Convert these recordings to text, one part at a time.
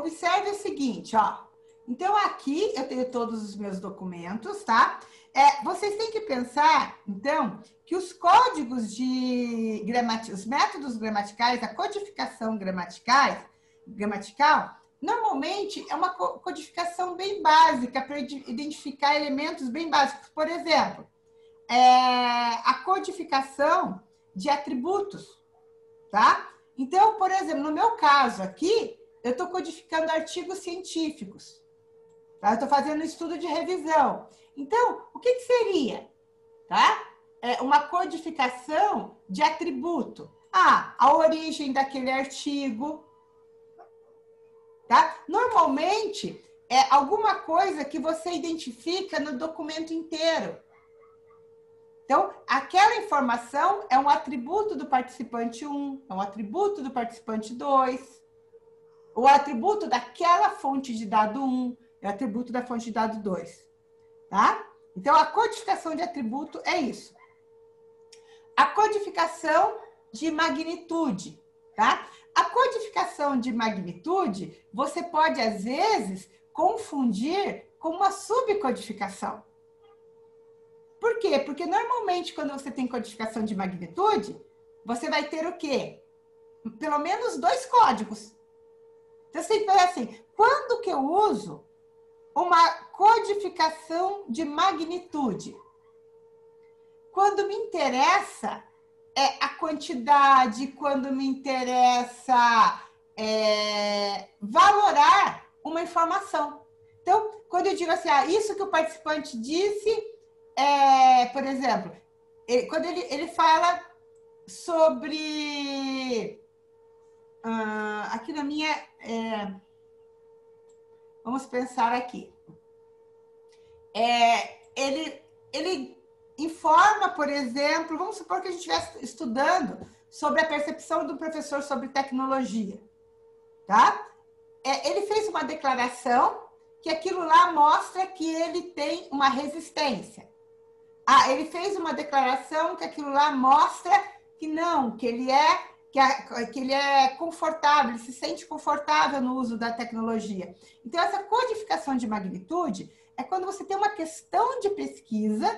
observe o seguinte, ó. Então, aqui eu tenho todos os meus documentos, tá? Vocês têm que pensar, então, que os códigos de os métodos gramaticais, a codificação gramatical, normalmente é uma codificação bem básica para identificar elementos bem básicos. Por exemplo, a codificação de atributos, tá? Então, por exemplo, no meu caso aqui, eu estou codificando artigos científicos. Tá? Eu estou fazendo um estudo de revisão. Então, o que seria? Tá? Uma codificação de atributo. A origem daquele artigo. Tá? Normalmente, é alguma coisa que você identifica no documento inteiro. Então, aquela informação é um atributo do participante 1, é um atributo do participante 2, o atributo daquela fonte de dado 1 é o atributo da fonte de dado 2, tá? Então, a codificação de atributo é isso. A codificação de magnitude, tá? A codificação de magnitude, você pode, às vezes, confundir com uma subcodificação. Por quê? Porque, normalmente, quando você tem codificação de magnitude, você vai ter o quê? Pelo menos 2 códigos. Então, você tem que pensar assim, quando que eu uso uma codificação de magnitude? Quando me interessa a quantidade, quando me interessa valorar uma informação. Então, quando eu digo assim, isso que o participante disse, por exemplo, quando ele fala sobre... aqui na minha... vamos pensar aqui. Ele informa, por exemplo, vamos supor que a gente estivesse estudando sobre a percepção do professor sobre tecnologia, tá? Ele fez uma declaração que aquilo lá mostra que ele tem uma resistência. Ele fez uma declaração que aquilo lá mostra que não, que ele é confortável, ele se sente confortável no uso da tecnologia. Então, essa codificação de magnitude é quando você tem uma questão de pesquisa,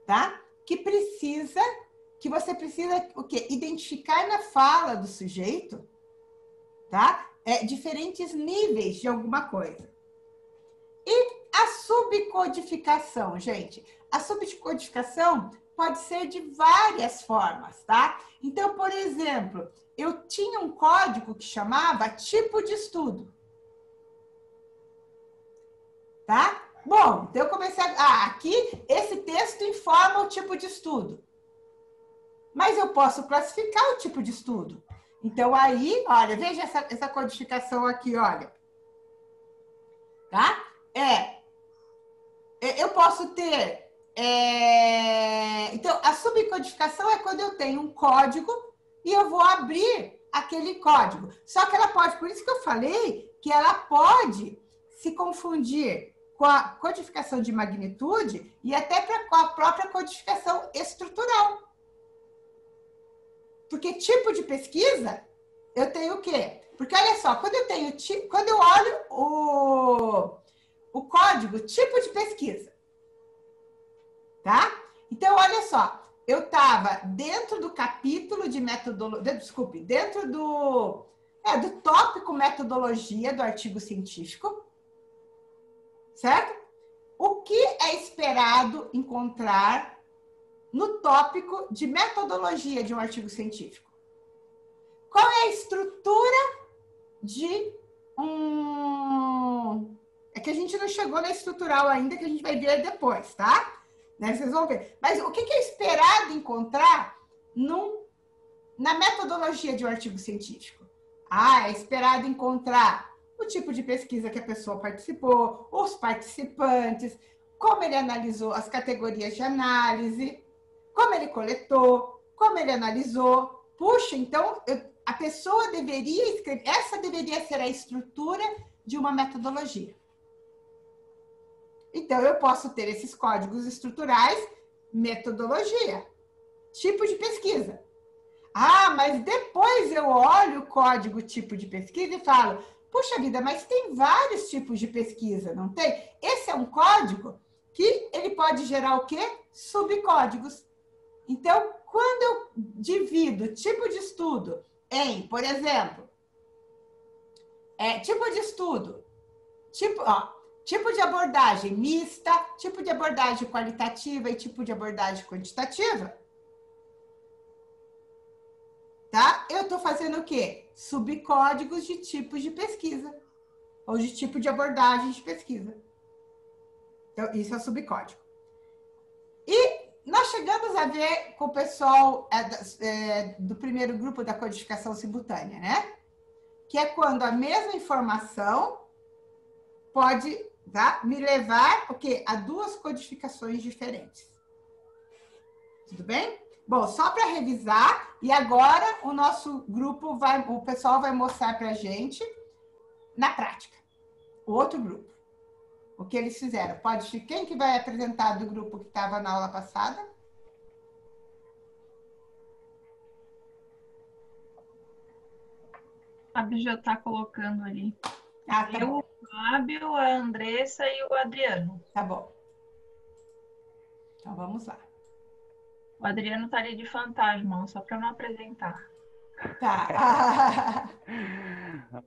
tá? Que você precisa o quê? Identificar na fala do sujeito, tá? Diferentes níveis de alguma coisa. E a subcodificação, gente? A subcodificação pode ser de várias formas, tá? Então, por exemplo, eu tinha um código que chamava tipo de estudo. Tá? Bom, então eu comecei aqui, esse texto informa o tipo de estudo. Mas eu posso classificar o tipo de estudo. Então, aí, olha, veja essa codificação aqui, olha. Tá? Eu posso ter... Então, a subcodificação é quando eu tenho um código e eu vou abrir aquele código. Só que ela pode, por isso que eu falei que ela pode se confundir com a codificação de magnitude e até com a própria codificação estrutural. Porque tipo de pesquisa, eu tenho o quê? Porque olha só, quando eu olho o código tipo de pesquisa, tá? Então, olha só, eu estava dentro do capítulo de metodologia, desculpe, dentro do tópico metodologia do artigo científico, certo? O que é esperado encontrar no tópico de metodologia de um artigo científico? Qual é a estrutura de É que a gente não chegou na estrutural ainda, que a gente vai ver depois, tá? Né? Vocês vão ver. Mas o que é esperado encontrar na metodologia de um artigo científico? É esperado encontrar o tipo de pesquisa que a pessoa participou, os participantes, como ele analisou as categorias de análise, como ele coletou, como ele analisou. Puxa, então, a pessoa deveria escrever... Essa deveria ser a estrutura de uma metodologia. Então, eu posso ter esses códigos estruturais, metodologia, tipo de pesquisa. Mas depois eu olho o código tipo de pesquisa e falo, puxa vida, mas tem vários tipos de pesquisa, não tem? Esse é um código que ele pode gerar o quê? Subcódigos. Então, quando eu divido tipo de estudo em, por exemplo, tipo de estudo, tipo de abordagem mista, tipo de abordagem qualitativa e tipo de abordagem quantitativa, tá? Eu estou fazendo o quê? Subcódigos de tipos de pesquisa ou de tipo de abordagem de pesquisa. Então, isso é subcódigo. E nós chegamos a ver com o pessoal do primeiro grupo da codificação simultânea, né? Que é quando a mesma informação pode, tá, me levar o quê? A duas codificações diferentes. Tudo bem? Bom, só para revisar, e agora o nosso grupo o pessoal vai mostrar para a gente na prática. O outro grupo. O que eles fizeram. Quem que vai apresentar do grupo que estava na aula passada? A Fábio já está colocando ali. Ah, tá bom. O Fábio, a Andressa e o Adriano. Tá bom. Então vamos lá. O Adriano está ali de fantasma, só para não apresentar. Tá.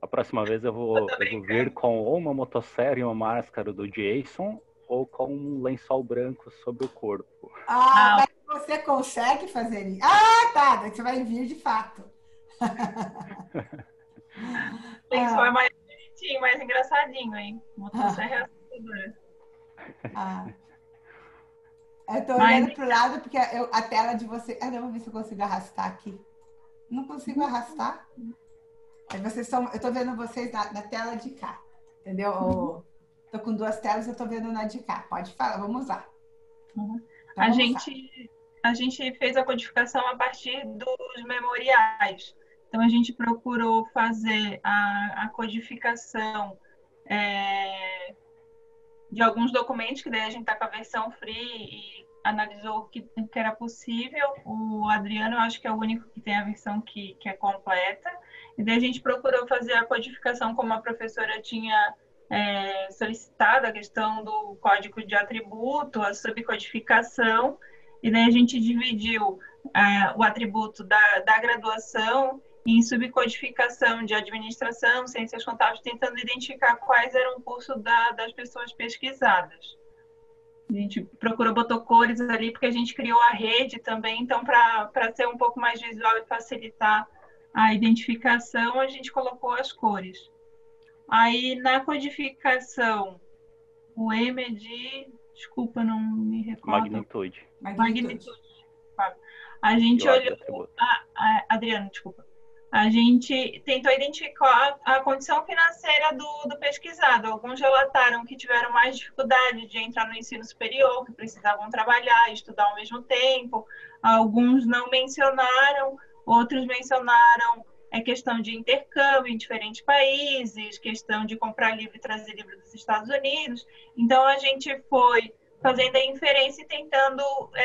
A próxima vez eu vou vir com ou uma motosserra e uma máscara do Jason ou com um lençol branco sobre o corpo. Mas você consegue fazer isso? Ah, tá. Você vai vir de fato. O lençol é mais bonitinho, mais engraçadinho, hein? Motosserra é assustadora. Eu tô olhando pro lado porque a tela de você... não, vou ver se eu consigo arrastar aqui. Não consigo arrastar. Eu tô vendo vocês na tela de cá, entendeu? Tô com duas telas, eu tô vendo na de cá. Pode falar, vamos lá. Então, a gente fez a codificação a partir dos memoriais. Então, a gente procurou fazer a codificação de alguns documentos, que daí a gente está com a versão free e analisou o que era possível. O Adriano, eu acho que é o único que tem a versão que é completa. E daí a gente procurou fazer a codificação como a professora tinha solicitado, a questão do código de atributo, a subcodificação. E daí a gente dividiu o atributo da graduação em subcodificação de administração, ciências contábeis, tentando identificar quais eram o curso das pessoas pesquisadas. A gente procurou, botou cores ali, porque a gente criou a rede também, então, para ser um pouco mais visual e facilitar a identificação, a gente colocou as cores. Aí, na codificação, o M é de... Desculpa, não me recordo. Magnitude. A gente olhou... Adriano, desculpa. A gente tentou identificar a condição financeira do pesquisado. Alguns relataram que tiveram mais dificuldade de entrar no ensino superior, que precisavam trabalhar e estudar ao mesmo tempo. Alguns não mencionaram, outros mencionaram questão de intercâmbio em diferentes países, questão de comprar livro e trazer livro dos Estados Unidos. Então, a gente foi fazendo a inferência e tentando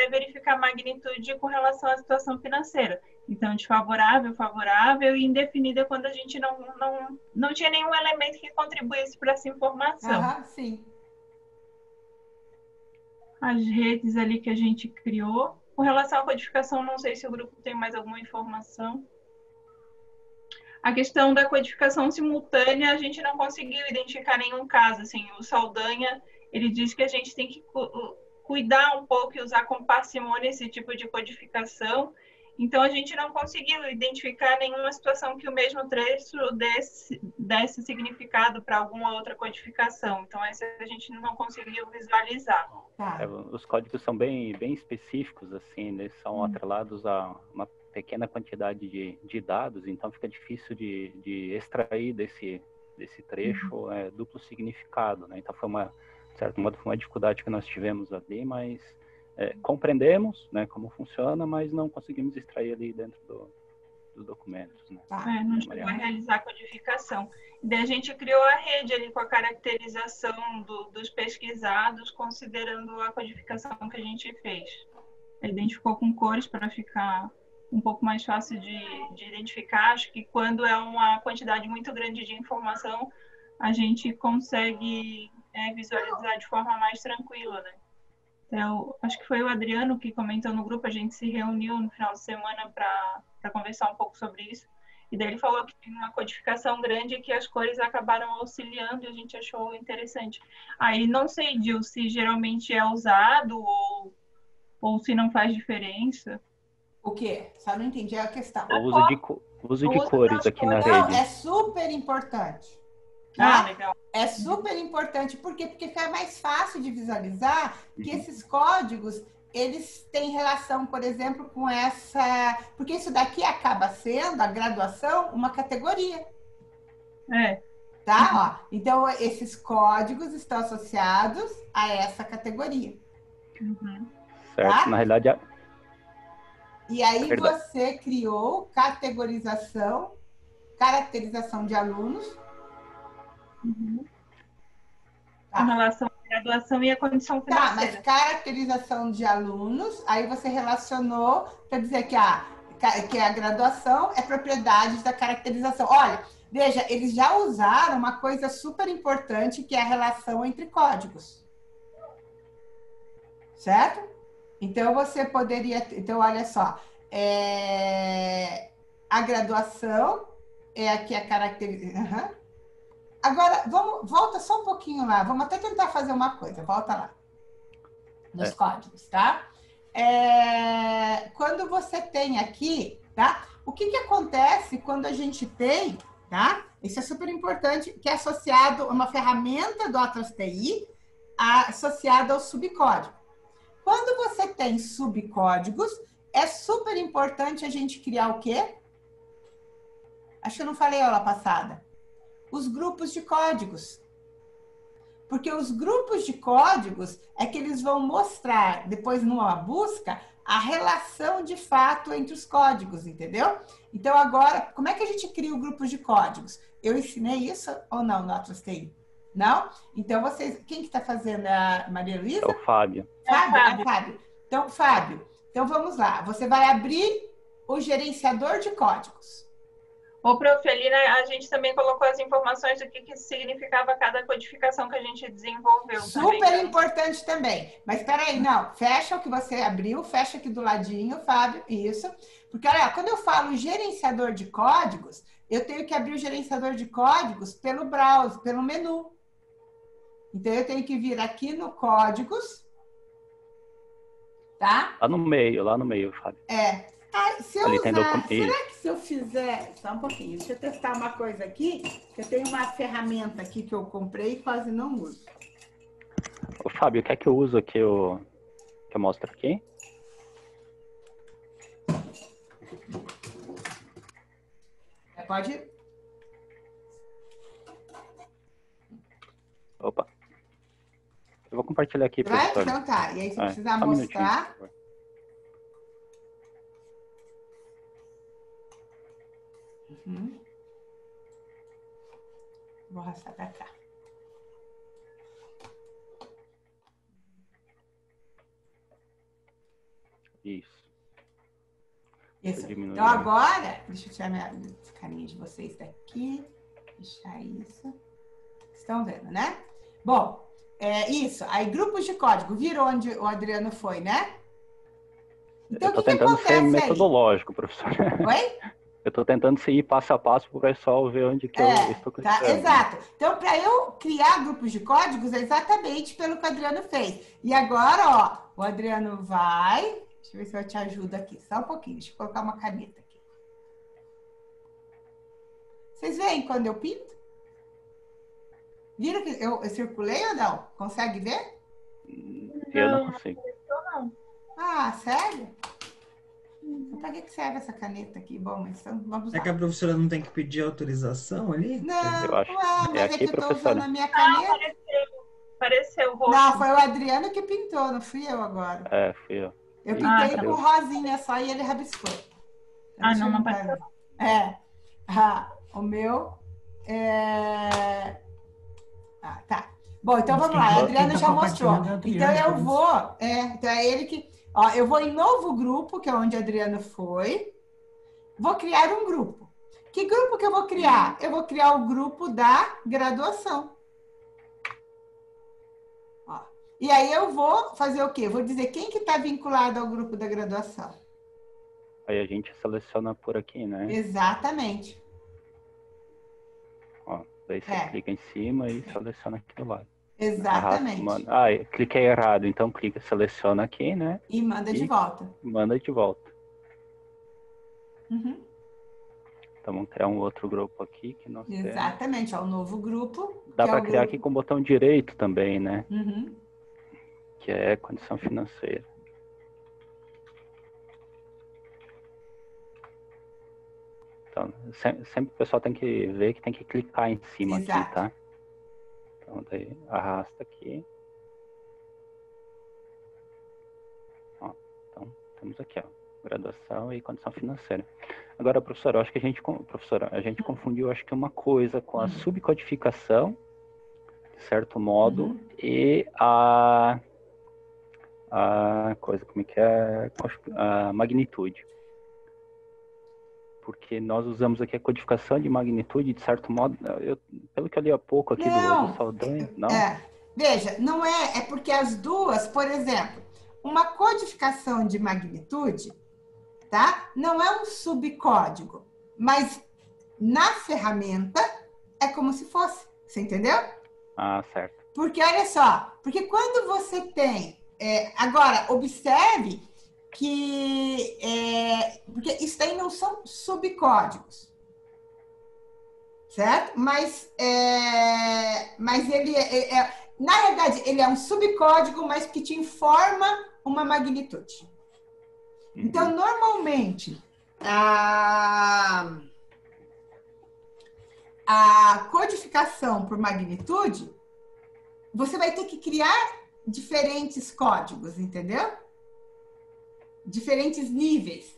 verificar a magnitude com relação à situação financeira. Então, de favorável, favorável e indefinida quando a gente não tinha nenhum elemento que contribuísse para essa informação. Sim. As redes ali que a gente criou. Com relação à codificação, não sei se o grupo tem mais alguma informação. A questão da codificação simultânea, a gente não conseguiu identificar nenhum caso. Assim, o Saldanha, ele diz que a gente tem que cuidar um pouco e usar com parcimônia esse tipo de codificação. Então, a gente não conseguiu identificar nenhuma situação que o mesmo trecho desse significado para alguma outra codificação. Então, essa a gente não conseguiu visualizar. Os códigos são bem específicos, assim, eles são atrelados a uma pequena quantidade de dados, então fica difícil de extrair desse trecho duplo significado, né? Então, de certo modo, foi uma dificuldade que nós tivemos ali, mas... compreendemos, né, como funciona, mas não conseguimos extrair ali dentro dos documentos. Né? Não chegou a realizar a codificação. Daí a gente criou a rede ali com a caracterização dos pesquisados, considerando a codificação que a gente fez. Identificou com cores para ficar um pouco mais fácil de identificar. Acho que quando é uma quantidade muito grande de informação, a gente consegue visualizar de forma mais tranquila, né? Então, acho que foi o Adriano que comentou no grupo, a gente se reuniu no final de semana para conversar um pouco sobre isso. E daí ele falou que tem uma codificação grande e que as cores acabaram auxiliando e a gente achou interessante. Aí não sei, Gil, se geralmente é usado ou se não faz diferença. O quê? Só não entendi a questão. O uso de cores aqui na Não, rede. é super importante. Ah, Tá? legal. É super importante. Por quê? Porque fica mais fácil de visualizar que esses códigos, eles têm relação, por exemplo, com essa... Porque isso daqui acaba sendo, a graduação, uma categoria. É. Tá? Ó, então, esses códigos estão associados a essa categoria. Certo? Tá? Na realidade... E aí Perdão. você criou caracterização de alunos. Com relação à graduação e à condição Tá, mas financeira. caracterização de alunos, aí você relacionou para dizer que a graduação é propriedade da caracterização. Olha, veja, eles já usaram uma coisa super importante que é a relação entre códigos. Certo? Então, você poderia... Então, olha só. A graduação é aqui a caracterização... Agora, volta só um pouquinho lá. Vamos até tentar fazer uma coisa. Volta lá. Nos códigos, tá? Quando você tem aqui, tá? O que acontece quando a gente tem, tá? Isso é super importante, que é associado a uma ferramenta do Atlas TI associada ao subcódigo. Quando você tem subcódigos, é super importante a gente criar o quê? Acho que eu não falei aula passada. Os grupos de códigos. Porque os grupos de códigos é que eles vão mostrar, depois numa busca, a relação de fato entre os códigos, entendeu? Então, agora, como é que a gente cria o grupo de códigos? Eu ensinei isso ou não no Atlas TI? Não? Então, vocês... Quem que está fazendo? A Maria Luísa? É o Fábio. Fábio. Então, Fábio, vamos lá. Você vai abrir o gerenciador de códigos. Ô, prof, ali, né, a gente também colocou as informações do que significava cada codificação que a gente desenvolveu. Super também, importante também. Mas espera aí, não. Fecha o que você abriu, fecha aqui do ladinho, Fábio, isso. Porque, olha, quando eu falo gerenciador de códigos, eu tenho que abrir o gerenciador de códigos pelo browser, pelo menu. Então, eu tenho que vir aqui no códigos, tá? Lá no meio, Fábio. Se eu Ali usar, tem será que se eu fizer... Só um pouquinho, deixa eu testar uma coisa aqui. Eu tenho uma ferramenta aqui que eu comprei e quase não uso. Ô, Fábio, quer que eu uso aqui que eu mostro aqui? Pode... Opa. Eu vou compartilhar aqui, Vai? professor. Então tá. E aí, se precisar só um mostrar... minutinho. Vou arrastar para cá. Isso. Então, agora, deixa eu tirar minha carinha de vocês daqui. Deixar isso. Estão vendo, né? Bom, isso. Aí, grupos de código. Viram onde o Adriano foi, né? Então, eu tô tentando ser metodológico, professor. Oi? Eu tô tentando ir passo a passo para o pessoal ver onde que eu estou clicando. Tá, exato. Então, para eu criar grupos de códigos, é exatamente pelo que o Adriano fez. E agora, ó, o Adriano vai... Deixa eu ver se eu te ajudo aqui. Só um pouquinho. Deixa eu colocar uma caneta aqui. Vocês veem quando eu pinto? Viram que eu circulei ou não? Consegue ver? Eu não consigo. Não. Ah, sério? Então, para que serve essa caneta aqui? Bom, mas então vamos lá. É que a professora não tem que pedir autorização ali? Não, Eu acho. mas é aqui, que eu estou professora. usando a minha caneta. Apareceu o rosto. Não, foi o Adriano que pintou, não fui eu agora. Fui eu. Eu pintei tá. com rosinha só e ele rabiscou. Então, não apareceu. O meu tá. Bom, então vamos lá. O Adriano já mostrou. Então eu vou... então é ele que... Ó, eu vou em novo grupo, que é onde o Adriano foi, vou criar um grupo. Que grupo que eu vou criar? Eu vou criar o grupo da graduação. Ó. E aí eu vou fazer o quê? Vou dizer quem que está vinculado ao grupo da graduação. Aí a gente seleciona por aqui, né? Exatamente. Ó, daí você clica em cima e seleciona aqui do lado. Exatamente. Cliquei errado, então clica, seleciona aqui, né? E manda de volta. Manda de volta. Uhum. Então vamos criar um outro grupo aqui que nós Exatamente, ó, o novo grupo. Dá para criar aqui com o botão direito também, né? Uhum. Que é condição financeira. Então, sempre o pessoal tem que ver que tem que clicar em cima aqui, tá? Então, daí arrasta aqui. Ó, então, temos aqui, ó, graduação e condição financeira. Agora, professora, eu acho que a gente confundiu, acho que uma coisa com a subcodificação, de certo modo, e a coisa, como é que é? A magnitude. Porque nós usamos aqui a codificação de magnitude, de certo modo, pelo que eu li há pouco aqui do Saldanha, não? Veja, não é porque as duas, por exemplo, uma codificação de magnitude, tá? Não é um subcódigo, mas na ferramenta é como se fosse, você entendeu? Ah, certo. Porque, olha só, porque quando você tem, agora, observe que, porque isso daí não são subcódigos, certo? Mas ele na realidade, ele é um subcódigo, mas que te informa uma magnitude. Então, normalmente, a codificação por magnitude, você vai ter que criar diferentes códigos, entendeu? Diferentes níveis.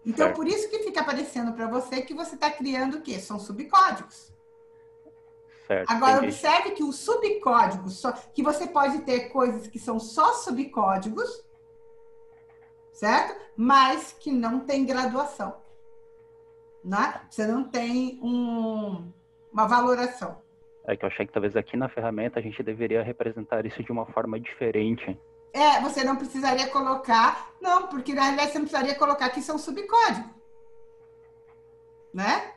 Então, por isso que fica aparecendo para você que você está criando o quê? São subcódigos. Certo, agora, entendi. Observe que o subcódigo, que você pode ter coisas que são só subcódigos, certo? Mas que não tem graduação. Né? Você não tem uma valoração. É que eu achei que talvez aqui na ferramenta a gente deveria representar isso de uma forma diferente. Você não precisaria colocar... Não, porque na realidade você não precisaria colocar que são subcódigos. Né?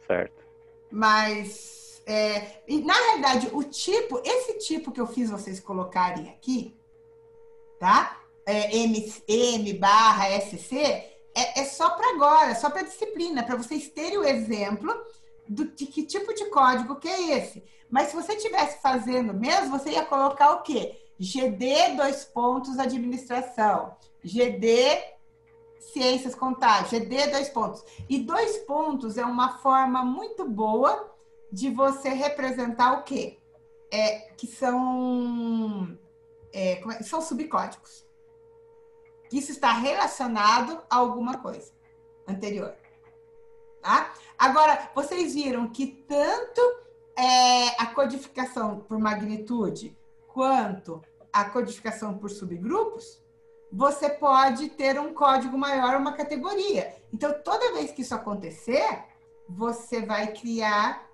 Certo. Mas, e na realidade, esse tipo que eu fiz vocês colocarem aqui, tá? M/SC, é só para agora, só para disciplina, para vocês terem o exemplo de que tipo de código que é esse. Mas se você estivesse fazendo mesmo, você ia colocar o quê? GD, administração. GD, ciências contábeis. GD, . E 2 pontos é uma forma muito boa de você representar o quê? Que são subcódigos. Isso está relacionado a alguma coisa anterior. Tá? Agora, vocês viram que tanto a codificação por magnitude quanto a codificação por subgrupos, você pode ter um código maior, uma categoria. Então, toda vez que isso acontecer, você vai criar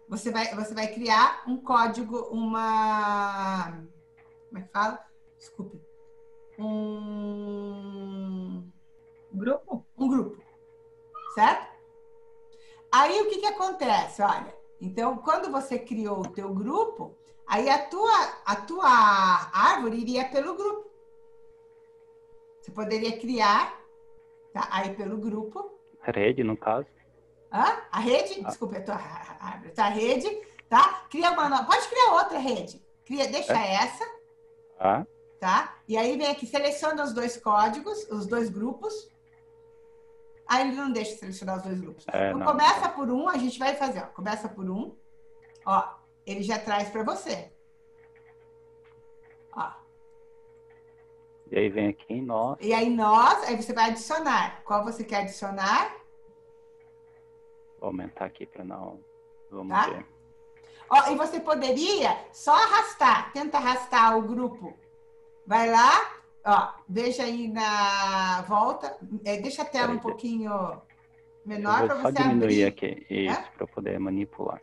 Você vai criar um código, como é que fala? Desculpe. Um grupo, certo? Aí, o que acontece? Olha, então, quando você criou o teu grupo, aí a tua árvore iria pelo grupo. Você poderia criar, tá? Aí pelo grupo. Rede, no caso. A rede, desculpa, a tua árvore, a rede, tá? Cria pode criar outra rede. Deixa essa. Tá? E aí vem aqui, seleciona os 2 códigos, os 2 grupos. Aí ele não deixa selecionar os 2 grupos. Então, começa por um, a gente vai fazer, ó. Começa por um, ó. Ele já traz para você. Ó. E aí vem aqui em nós. E aí aí você vai adicionar. Qual você quer adicionar? Vou aumentar aqui para não... Vamos ver. Ó, e você poderia só arrastar. Tenta arrastar o grupo. Vai lá Ó, veja aí na volta, deixa a tela Peraí, um pouquinho menor eu para vou só você diminuir abrir. aqui, isso, para eu poder manipular.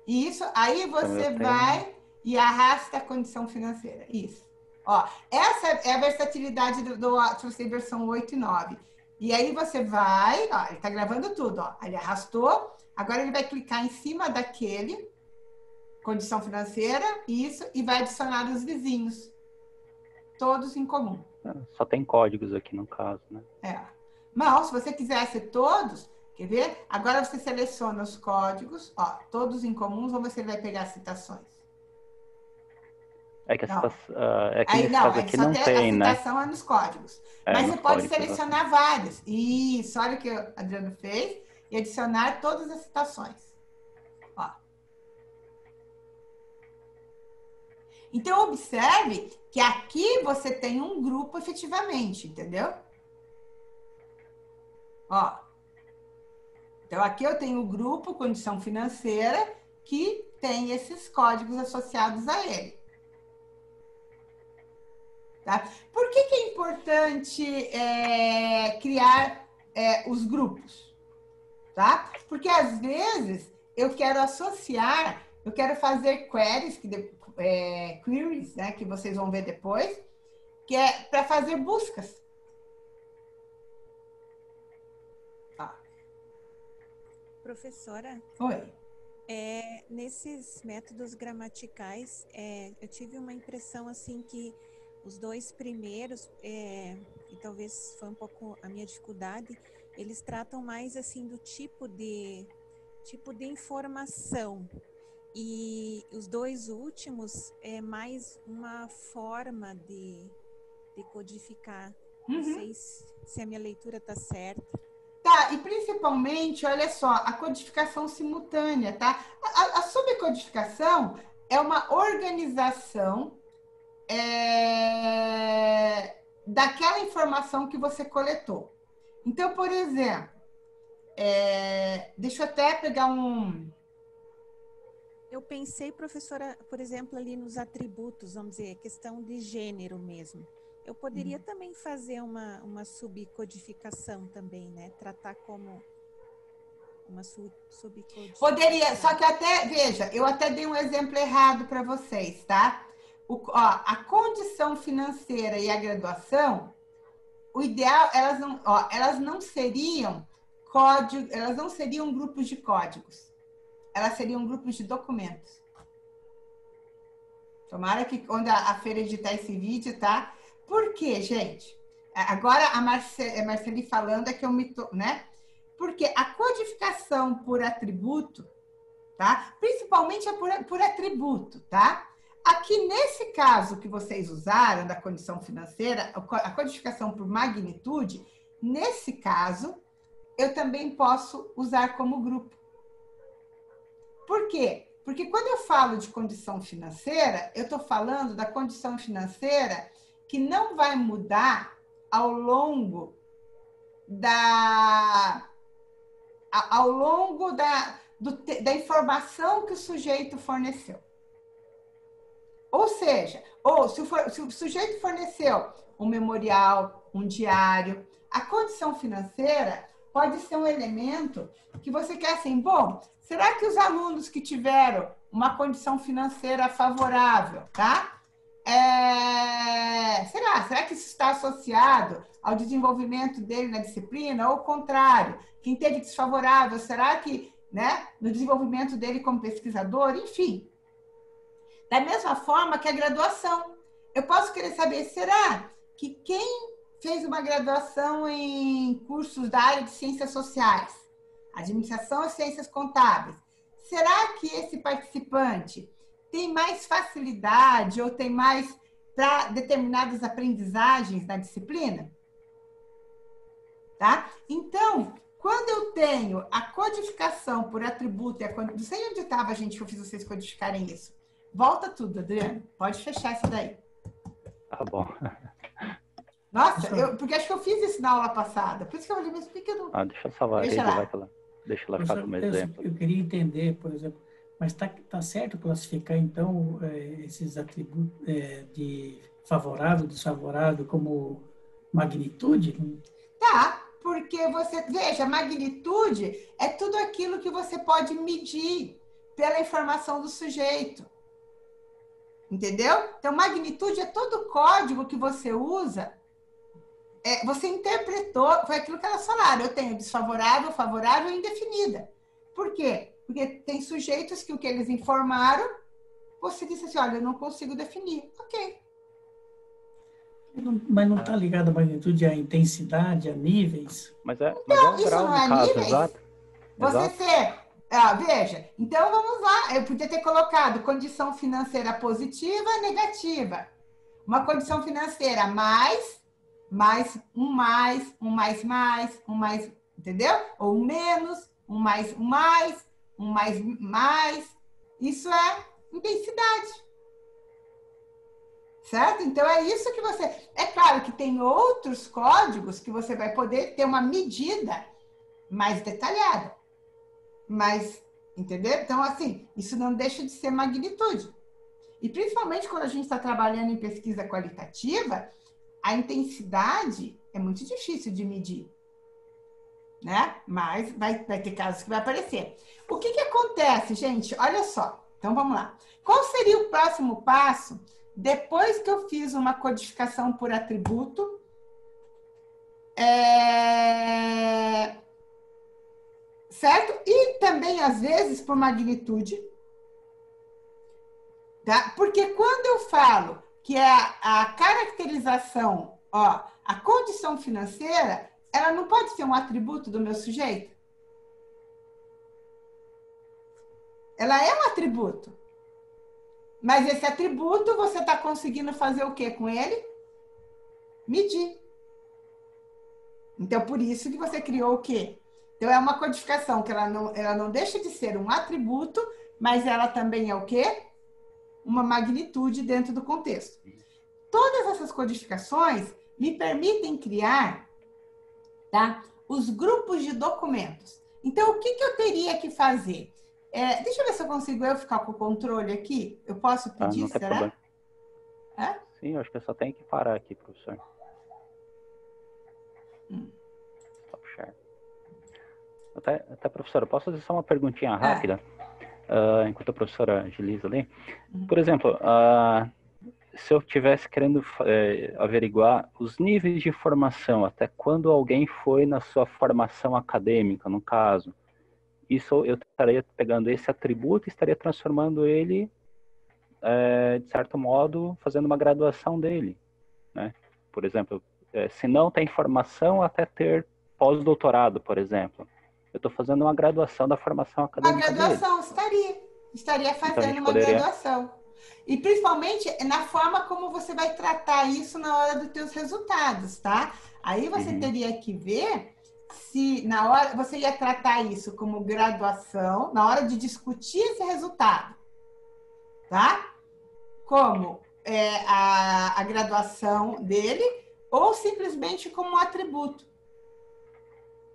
Isso, aí Então, você eu tenho... vai e arrasta a condição financeira. Isso. Ó, essa é a versatilidade do Atlas versão 8 e 9. E aí você vai, ó, ele está gravando tudo, ó. Ele arrastou, agora ele vai clicar em cima daquele, condição financeira, isso, e vai adicionar os vizinhos. Todos em comum. Só tem códigos aqui no caso, né? Mas, se você quisesse todos, quer ver? Agora você seleciona os códigos, ó, todos em comuns, ou você vai pegar as citações? É que, Aí, nesse caso aqui só não tem tem, a né? citação é nos códigos. Mas Nos você pode códigos, selecionar vários. Isso, olha o que o Adriano fez. E adicionar todas as citações. Ó. Então, observe que aqui você tem um grupo efetivamente, entendeu? Ó. Então, aqui eu tenho o grupo condição financeira que tem esses códigos associados a ele. Tá? Por que é importante criar os grupos? Tá? Porque, às vezes, eu quero associar, eu quero fazer queries, queries, né, que vocês vão ver depois, que é para fazer buscas. Professora? Oi. Nesses métodos gramaticais, eu tive uma impressão assim que os dois primeiros, e talvez foi um pouco a minha dificuldade, eles tratam mais assim do tipo de informação. E os dois últimos é mais uma forma de codificar. Não sei se a minha leitura está certa. Tá, e principalmente, olha só, a codificação simultânea, tá? A subcodificação é uma organização daquela informação que você coletou. Então, por exemplo, deixa eu até pegar um... Eu pensei, professora, por exemplo, ali nos atributos, vamos dizer, questão de gênero mesmo. Eu poderia também fazer uma subcodificação também, né? Tratar como uma subcodificação. Poderia, só que até, veja, eu até dei um exemplo errado para vocês, tá? A condição financeira e a graduação, o ideal, elas não seriam código, elas não seriam grupos de códigos. Elas seriam grupos de documentos. Tomara que quando a Feira editar esse vídeo, tá? Por quê, gente? Agora a Marceli falando é que eu me... né? Porque a codificação por atributo, tá? Principalmente é por atributo, tá? Aqui, nesse caso que vocês usaram, da condição financeira, a codificação por magnitude, nesse caso, eu também posso usar como grupo. Por quê? Porque quando eu falo de condição financeira, eu estou falando da condição financeira que não vai mudar ao longo da informação que o sujeito forneceu. Ou seja, se o sujeito forneceu um memorial, um diário, a condição financeira pode ser um elemento que você quer assim, bom, será que os alunos que tiveram uma condição financeira favorável, tá? Será que isso está associado ao desenvolvimento dele na disciplina? Ou ao contrário, quem teve desfavorável, será que, né, no desenvolvimento dele como pesquisador? Enfim, da mesma forma que a graduação. Eu posso querer saber, será que quem fez uma graduação em cursos da área de ciências sociais, administração e ciências contábeis, será que esse participante tem mais facilidade ou tem mais para determinadas aprendizagens na disciplina? Tá? Então, quando eu tenho a codificação por atributo, não sei onde estava, gente, que eu fiz vocês codificarem isso. Volta tudo, Adriano. Pode fechar isso daí. Tá bom. Nossa, porque acho que eu fiz isso na aula passada. Por isso que eu falei, mas por que eu não... Deixa eu salvar ele, deixa ela ficar como exemplo. Eu queria entender, por exemplo, mas tá certo classificar, então, esses atributos de favorável, desfavorável, como magnitude? Tá, porque você, veja, magnitude é tudo aquilo que você pode medir pela informação do sujeito. Entendeu? Então, magnitude é todo o código que você usa. Você interpretou, foi aquilo que elas falaram, eu tenho desfavorável, favorável e indefinida. Por quê? Porque tem sujeitos que o que eles informaram, você disse assim, olha, eu não consigo definir. Ok. Mas não está ligado a magnitude à intensidade, a níveis? Mas é Não, um isso grau não no é caso, níveis? exato. Você Exato. ser... veja, então vamos lá. Eu podia ter colocado condição financeira positiva, negativa. Uma condição financeira mais, um mais, entendeu? Ou um menos, um mais, mais. Isso é intensidade. Certo? Então, é isso que você... É claro que tem outros códigos que você vai poder ter uma medida mais detalhada. Mas, entendeu? Então, assim, isso não deixa de ser magnitude. E principalmente quando a gente está trabalhando em pesquisa qualitativa, a intensidade é muito difícil de medir, né? Mas vai ter casos que vai aparecer. O que acontece, gente? Olha só. Então, vamos lá. Qual seria o próximo passo depois que eu fiz uma codificação por atributo? Certo? E também, às vezes, por magnitude. Tá? Porque quando eu falo que é a caracterização, a condição financeira, ela não pode ser um atributo do meu sujeito? Ela é um atributo. Mas esse atributo, você está conseguindo fazer o quê com ele? Medir. Então, por isso que você criou o quê? Então, é uma codificação que ela não deixa de ser um atributo, mas ela também é o quê? Uma magnitude dentro do contexto. Todas essas codificações me permitem criar, tá, os grupos de documentos. Então, o que eu teria que fazer? Deixa eu ver se eu consigo ficar com o controle aqui. Eu posso pedir, não tem será? problema. Sim, eu acho que eu só tenho que parar aqui, professor. Stop share. Até, professora, posso fazer só uma perguntinha rápida? Enquanto a professora agiliza ali. Por exemplo, se eu estivesse querendo averiguar os níveis de formação, até quando alguém foi na sua formação acadêmica, no caso, isso eu estaria pegando esse atributo e estaria transformando ele, de certo modo, fazendo uma graduação dele, né? Por exemplo, se não tem formação até ter pós-doutorado, por exemplo. Eu estou fazendo uma graduação da formação acadêmica dele. Uma graduação, estaria fazendo uma graduação. E principalmente na forma como você vai tratar isso na hora dos teus resultados, tá? Aí você teria que ver se na hora você ia tratar isso como graduação, na hora de discutir esse resultado, tá? Como a graduação dele, ou simplesmente como um atributo.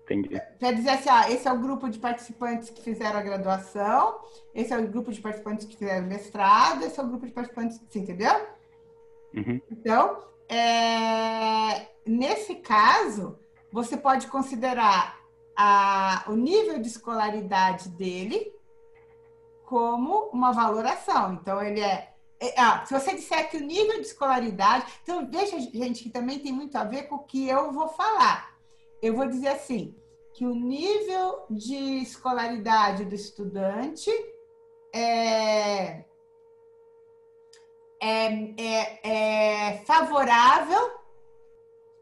Entendi. Quer dizer assim, esse é o grupo de participantes que fizeram a graduação, esse é o grupo de participantes que fizeram o mestrado, esse é o grupo de participantes, você entendeu? Então, nesse caso, você pode considerar o nível de escolaridade dele como uma valoração. Então, ele se você disser que o nível de escolaridade... Então, veja, gente, que também tem muito a ver com o que eu vou falar. Eu vou dizer assim, que o nível de escolaridade do estudante é favorável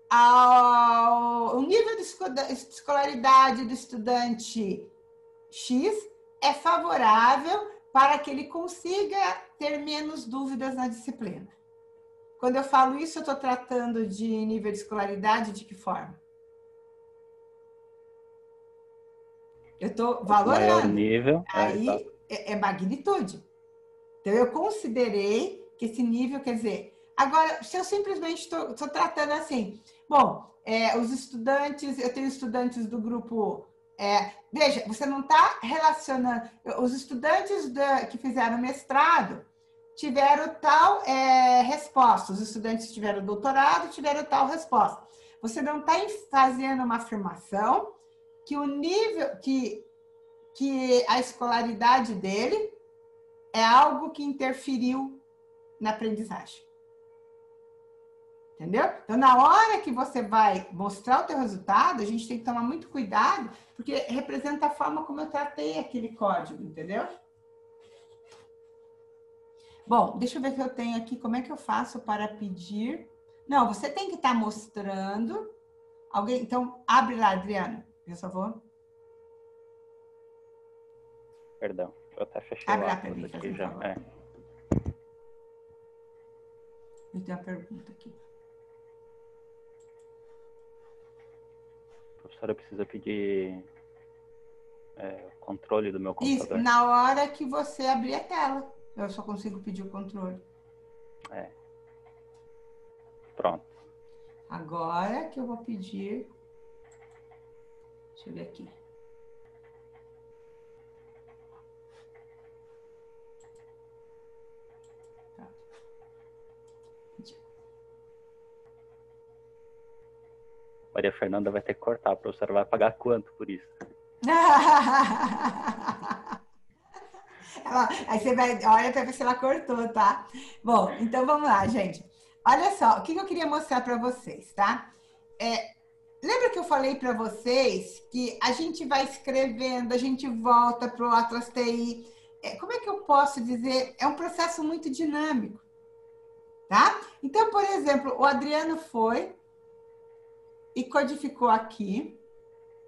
ao... O nível de escolaridade do estudante X é favorável para que ele consiga ter menos dúvidas na disciplina. Quando eu falo isso, eu estou tratando de nível de escolaridade de que forma? Eu estou valorando. Maior nível. Aí é magnitude. Então, eu considerei que esse nível, quer dizer... Agora, se eu simplesmente estou tratando assim... Bom, os estudantes... Eu tenho estudantes do grupo... veja, você não está relacionando... Os estudantes que fizeram mestrado tiveram tal resposta. Os estudantes tiveram doutorado, tiveram tal resposta. Você não está fazendo uma afirmação que o nível, que a escolaridade dele é algo que interferiu na aprendizagem. Entendeu? Então, na hora que você vai mostrar o teu resultado, a gente tem que tomar muito cuidado, porque representa a forma como eu tratei aquele código, entendeu? Bom, deixa eu ver o que eu tenho aqui. Como é que eu faço para pedir? Não, você tem que estar mostrando. Alguém, então, abre lá, Adriano, por favor. Perdão, eu até fechei Abre o lá para Atlas mim, aqui fazendo já. favor. É. Eu tenho uma pergunta aqui. A professora precisa pedir o controle do meu Isso, computador. na hora que você abrir a tela. Eu só consigo pedir o controle. Pronto. Agora que eu vou pedir... Deixa eu ver aqui. Tá. Maria Fernanda vai ter que cortar. A professora vai pagar quanto por isso? Aí você vai, olha para ver se ela cortou, tá? Bom, então vamos lá, gente. Olha só, o que eu queria mostrar para vocês, tá? Lembra que eu falei para vocês que a gente vai escrevendo, a gente volta para o Atlas TI. Como é que eu posso dizer? É um processo muito dinâmico, tá? Então, por exemplo, o Adriano foi e codificou aqui,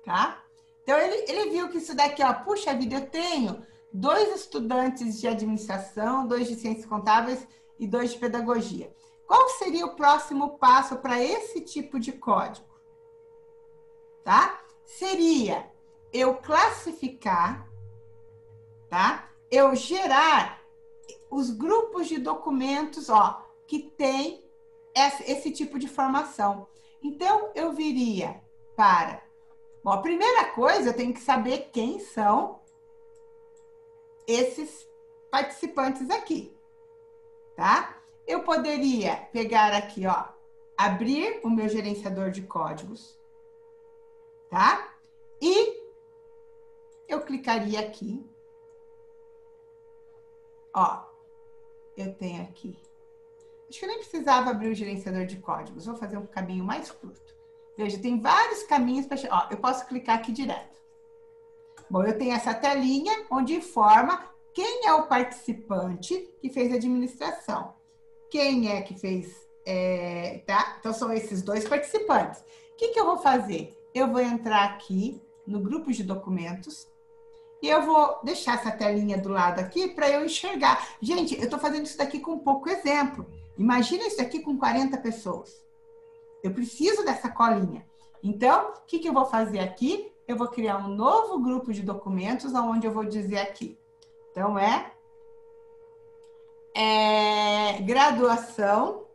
tá? Então, ele viu que isso daqui, ó, puxa vida, eu tenho 2 estudantes de administração, 2 de ciências contábeis e 2 de pedagogia. Qual seria o próximo passo para esse tipo de código? Tá? Seria eu classificar, tá? Eu gerar os grupos de documentos, ó, que tem esse tipo de formação. Então, eu viria para... Bom, a primeira coisa, eu tenho que saber quem são esses participantes aqui, tá? Eu poderia pegar aqui, ó, abrir o meu gerenciador de códigos, tá? E eu clicaria aqui, ó, eu tenho aqui. Acho que eu nem precisava abrir o gerenciador de códigos, vou fazer um caminho mais curto. Veja, tem vários caminhos para... Ó, eu posso clicar aqui direto. Bom, eu tenho essa telinha onde informa quem é o participante que fez a administração. Quem é que fez... tá? Então, são esses 2 participantes. O que eu vou fazer? Eu vou entrar aqui no grupo de documentos e eu vou deixar essa telinha do lado aqui para eu enxergar. Gente, eu estou fazendo isso daqui com pouco exemplo. Imagina isso aqui com 40 pessoas. Eu preciso dessa colinha. Então, o que eu vou fazer aqui? Eu vou criar um novo grupo de documentos, onde eu vou dizer aqui. Então, graduação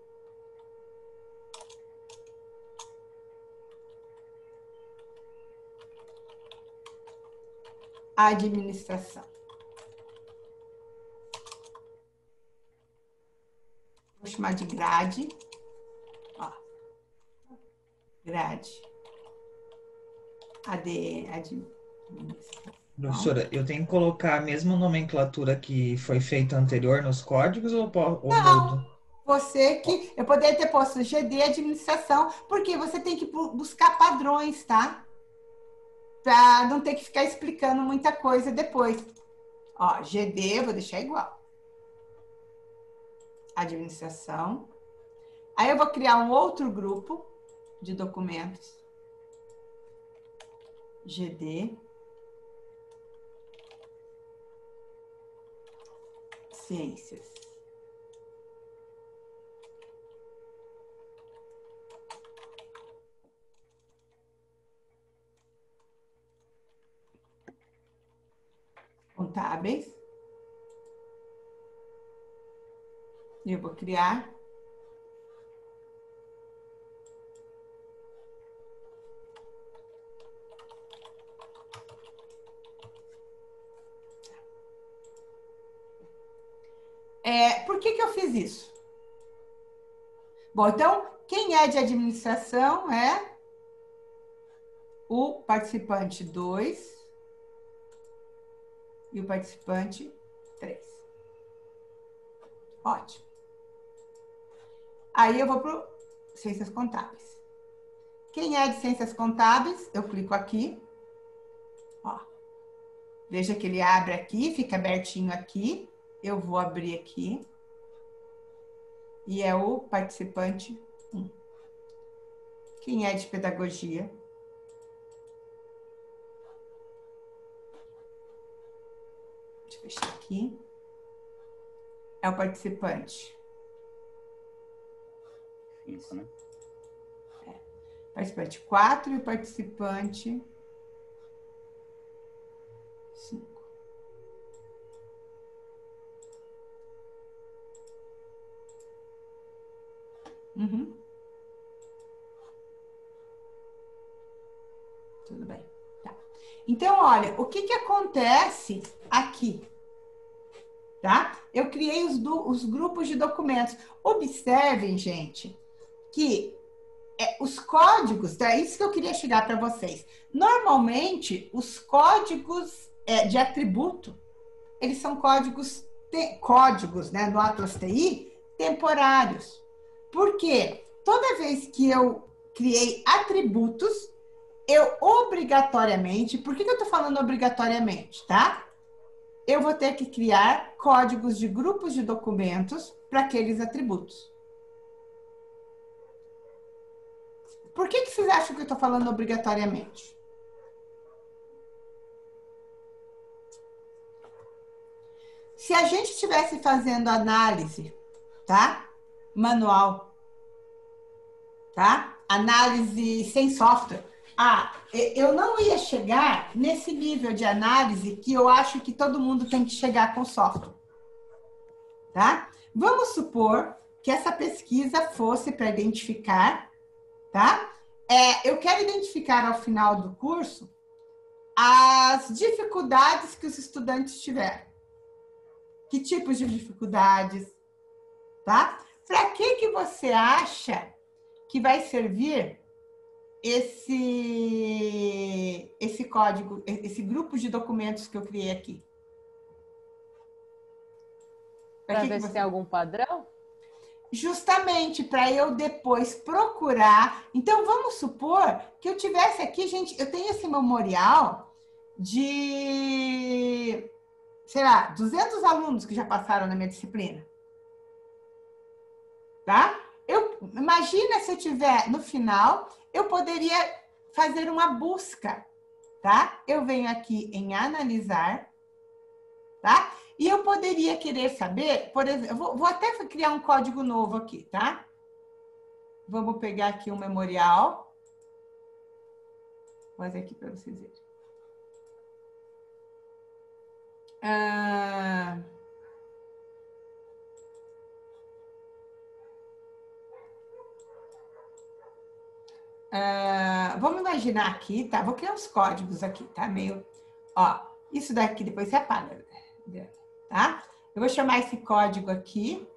administração. Vou chamar de grade. Ó. Grade. Administração. Professora, eu tenho que colocar a mesma nomenclatura que foi feita anterior nos códigos ou mudo? Você que... Eu poderia ter posto GD administração, porque você tem que buscar padrões, tá? Para não ter que ficar explicando muita coisa depois. Ó, GD, eu vou deixar igual. Administração. Aí eu vou criar um outro grupo de documentos. GD. Ciências. Contábeis. E eu vou criar Por que que eu fiz isso? Bom, então, quem é de administração é o participante 2 e o participante 3. Ótimo. Aí eu vou para Ciências Contábeis. Quem é de Ciências Contábeis, eu clico aqui. Ó. Veja que ele abre aqui, fica abertinho aqui. Eu vou abrir aqui. E é o participante 1. Quem é de Pedagogia? Deixa eu fechar aqui. É o participante 5, né? Participante 4 e o participante 5. Uhum. Tudo bem. Tá. Então, olha, o que que acontece aqui? Tá? Eu criei os grupos de documentos. Observem, gente, que os códigos, é isso que eu queria chegar para vocês. Normalmente, os códigos de atributo, eles são códigos, né, no Atlas TI, temporários. Por quê? Toda vez que eu criei atributos, eu obrigatoriamente, por que eu estou falando obrigatoriamente, tá? Eu vou ter que criar códigos de grupos de documentos para aqueles atributos. Por que vocês acham que eu estou falando obrigatoriamente? Se a gente estivesse fazendo análise, tá? Manual, tá? Análise sem software. Eu não ia chegar nesse nível de análise que eu acho que todo mundo tem que chegar com software, tá? Vamos supor que essa pesquisa fosse para identificar, tá? Eu quero identificar ao final do curso as dificuldades que os estudantes tiveram. Que tipos de dificuldades, tá? Para que você acha que vai servir esse código, esse grupo de documentos que eu criei aqui? Para ver se tem algum padrão? Justamente para eu depois procurar. Então, vamos supor que eu tivesse aqui, gente, eu tenho esse memorial de, sei lá, 200 alunos que já passaram na minha disciplina. Tá? Imagina se eu tiver, no final, eu poderia fazer uma busca, tá? Eu venho aqui em analisar, tá? E eu poderia querer saber, por exemplo, vou até criar um código novo aqui, tá? Vamos pegar aqui um memorial. Vou fazer aqui para vocês verem. Vamos imaginar aqui, tá? Vou criar uns códigos aqui, tá? Meio, ó, isso daqui depois você apaga, tá? Eu vou chamar esse código aqui.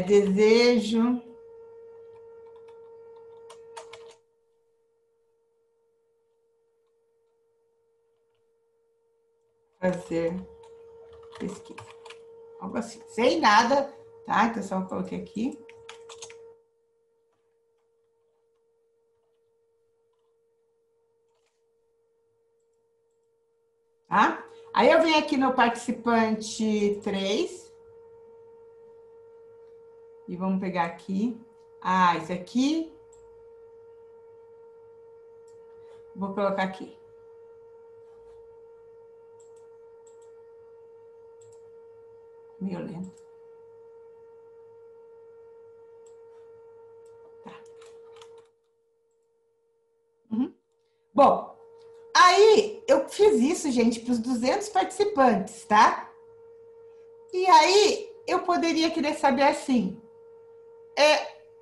Desejo fazer pesquisa. Algo assim. Sem nada, tá? Então, só coloquei aqui. Tá? Aí eu venho aqui no participante 3. E vamos pegar aqui. Esse aqui. Vou colocar aqui. Meio lento. Tá. Bom, aí eu fiz isso, gente, para os 200 participantes, tá? E aí eu poderia querer saber assim,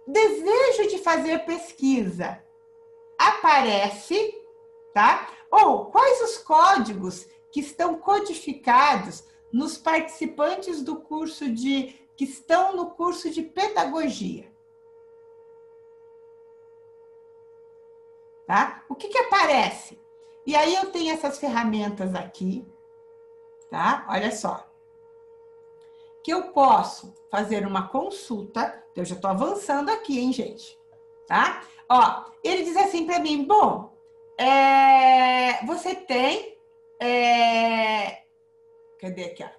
desejo de fazer pesquisa aparece, tá? Ou quais os códigos que estão codificados nos participantes do curso que estão no curso de pedagogia? Tá? O que aparece? E aí eu tenho essas ferramentas aqui, tá? Olha só. Que eu posso fazer uma consulta, eu já estou avançando aqui, hein, gente? Tá? Ó, ele diz assim para mim, bom, você tem... cadê aqui, ó?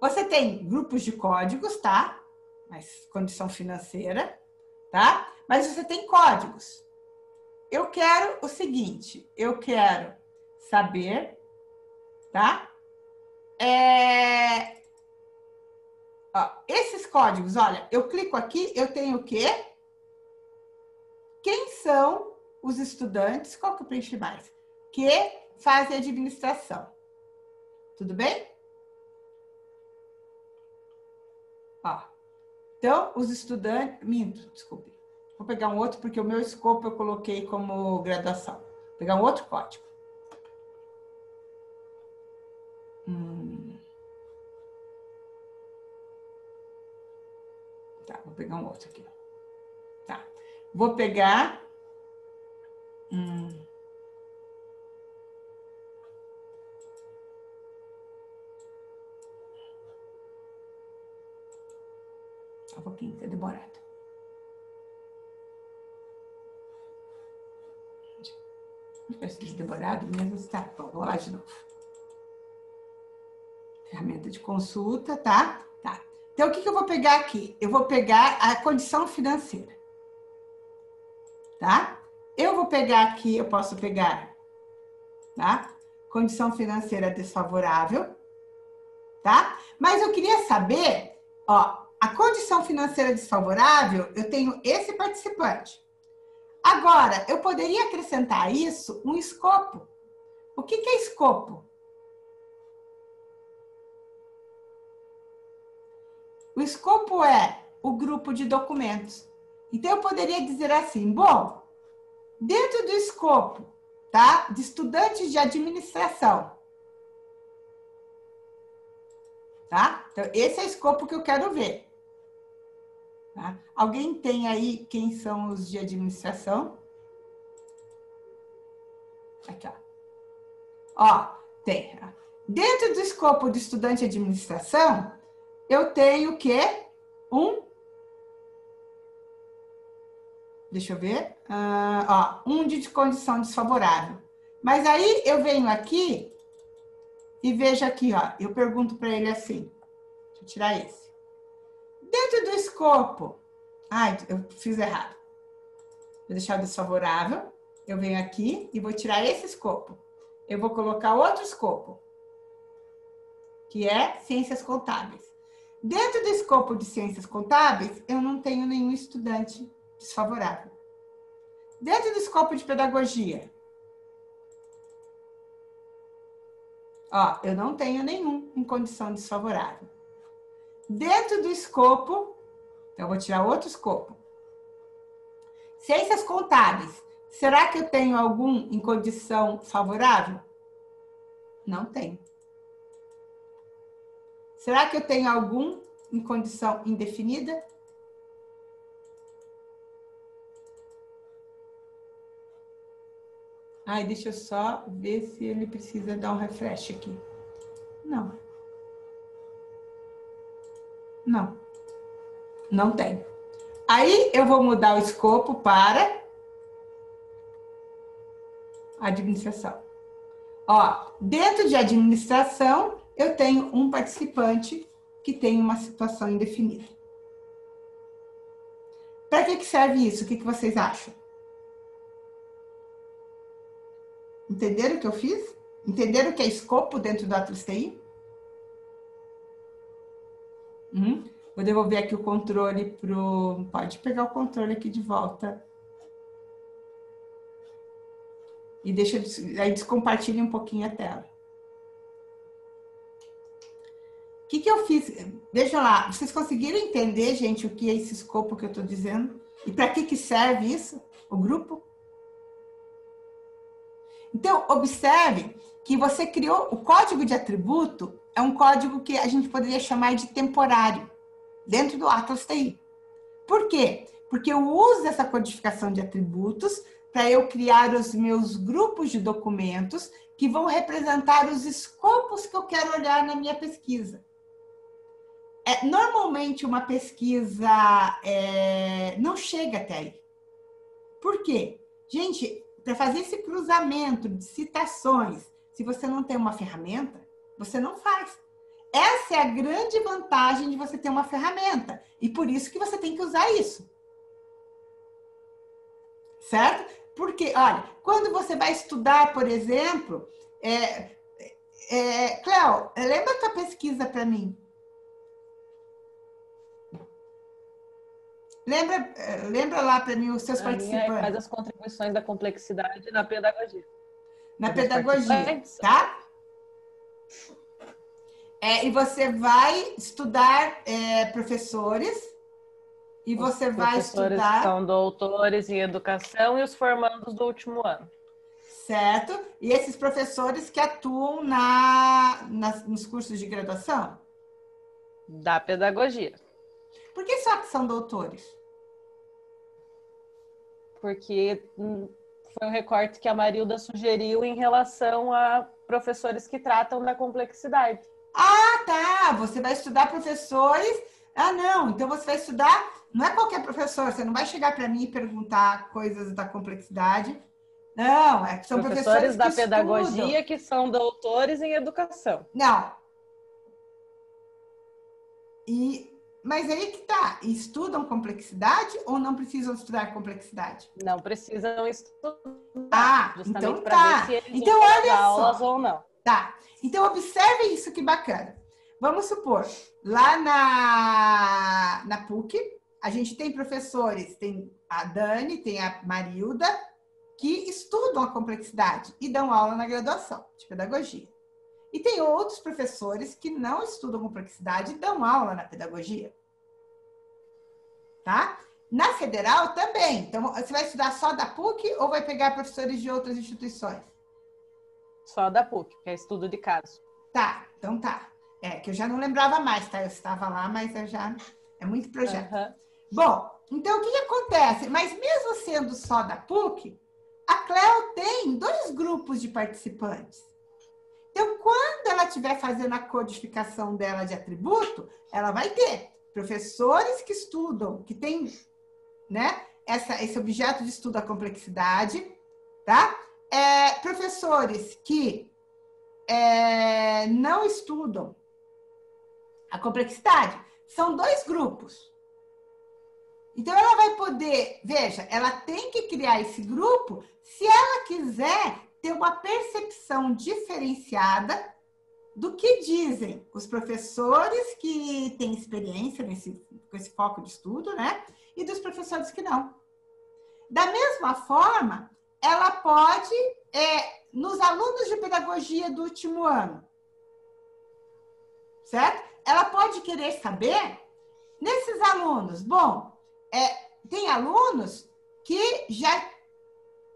Você tem grupos de códigos, tá? Mas condição financeira, tá? Mas você tem códigos. Eu quero o seguinte, eu quero saber, tá? Ó, esses códigos, olha, eu clico aqui, eu tenho o quê? Quem são os estudantes, qual que eu preenchi mais? Que fazem administração. Tudo bem? Ó, então, os estudantes... Desculpe. Vou pegar um outro, porque o meu escopo eu coloquei como graduação. Vou pegar um outro código. Tá, vou pegar um outro aqui. Tá. Vou pegar... Só um pouquinho, tá demorado. Parece demorado mesmo, tá? Bom, vou lá de novo. Ferramenta de consulta, tá? Tá. Então, o que eu vou pegar aqui? Eu vou pegar a condição financeira. Tá? Eu vou pegar aqui, eu posso pegar, tá? Condição financeira desfavorável, tá? Mas eu queria saber, ó, a condição financeira desfavorável, eu tenho esse participante. Agora, eu poderia acrescentar a isso um escopo. O que é escopo? O escopo é o grupo de documentos. Então, eu poderia dizer assim, bom, dentro do escopo, tá, de estudantes de administração, tá? Então, esse é o escopo que eu quero ver. Tá? Alguém tem aí quem são os de administração? Aqui, ó. Ó, tem. Dentro do escopo de estudante de administração, eu tenho o quê? Deixa eu ver. Um de condição desfavorável. Mas aí eu venho aqui e vejo aqui, ó. Eu pergunto para ele assim. Deixa eu tirar esse. Dentro do escopo... Ai, eu fiz errado. Vou deixar o desfavorável. Eu venho aqui e vou tirar esse escopo. Eu vou colocar outro escopo, que é ciências contábeis. Dentro do escopo de ciências contábeis, eu não tenho nenhum estudante desfavorável. Dentro do escopo de pedagogia, ó, eu não tenho nenhum em condição desfavorável. Dentro do escopo, então eu vou tirar outro escopo. Ciências contábeis, será que eu tenho algum em condição favorável? Não tenho. Será que eu tenho algum em condição indefinida? Ai, deixa eu só ver se ele precisa dar um refresh aqui. Não. Não. Não tem. Aí eu vou mudar o escopo para administração. Ó, dentro de administração, eu tenho um participante que tem uma situação indefinida. Para que serve isso? O que vocês acham? Entenderam o que eu fiz? Entenderam o que é escopo dentro do Atlas TI? Vou devolver aqui o controle pro... Pode pegar o controle aqui de volta. E deixa... Aí descompartilhe um pouquinho a tela. O que eu fiz? Veja lá, vocês conseguiram entender, gente, o que é esse escopo que eu estou dizendo? E para que serve isso? O grupo? Então, observe que você criou o código de atributo, é um código que a gente poderia chamar de temporário, dentro do Atlas TI. Por quê? Porque eu uso essa codificação de atributos para eu criar os meus grupos de documentos que vão representar os escopos que eu quero olhar na minha pesquisa. Normalmente, uma pesquisa não chega até aí. Por quê? Gente, para fazer esse cruzamento de citações, se você não tem uma ferramenta, você não faz. Essa é a grande vantagem de você ter uma ferramenta. E por isso que você tem que usar isso. Certo? Porque, olha, quando você vai estudar, por exemplo... Cléo, lembra a tua pesquisa para mim? Lembra lá para mim os seus participantes. Faz as contribuições da complexidade na pedagogia. Na pedagogia, tá? E você vai estudar professores e você vai estudar... Professores são doutores em educação e os formandos do último ano. Certo? E esses professores que atuam nos cursos de graduação? Da pedagogia. Por que só que são doutores? Porque foi um recorte que a Marilda sugeriu em relação a professores que tratam da complexidade. Ah, tá! Você vai estudar professores... Ah, não! Então você vai estudar... Não é qualquer professor, você não vai chegar para mim e perguntar coisas da complexidade. Não, são professores da que pedagogia estudam. que são doutores em educação. Não. Mas aí que tá. Estudam complexidade ou não precisam estudar complexidade? Não precisam estudar. Ah, justamente então para tá. ver se eles Então vão olha dar só. aulas ou não. Tá. Então observe isso, que bacana. Vamos supor, lá na PUC, a gente tem professores, tem a Dani, tem a Marilda, que estudam a complexidade e dão aula na graduação de pedagogia. E tem outros professores que não estudam complexidade e dão aula na pedagogia. Tá? Na federal também. Então, você vai estudar só da PUC ou vai pegar professores de outras instituições? Só da PUC, que é estudo de caso. Tá, então tá. Que eu já não lembrava mais, tá? Eu estava lá, mas eu já... É muito projeto. Uhum. Bom, então o que acontece? Mas mesmo sendo só da PUC, a Cleo tem 2 grupos de participantes. Então, quando ela estiver fazendo a codificação dela de atributo, ela vai ter professores que estudam, que tem, né, esse objeto de estudo da complexidade, tá? Professores que não estudam a complexidade. São 2 grupos. Então, ela vai poder... Veja, ela tem que criar esse grupo se ela quiser ter uma percepção diferenciada do que dizem os professores que têm experiência com esse foco de estudo, né? E dos professores que não. Da mesma forma, ela pode, nos alunos de pedagogia do último ano, certo? Ela pode querer saber, nesses alunos, bom, tem alunos que já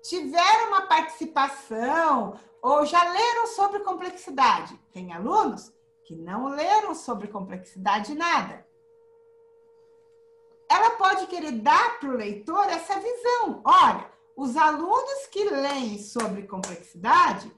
tiveram uma participação ou já leram sobre complexidade. Tem alunos que não leram sobre complexidade nada. Ela pode querer dar para o leitor essa visão. Olha, os alunos que leem sobre complexidade,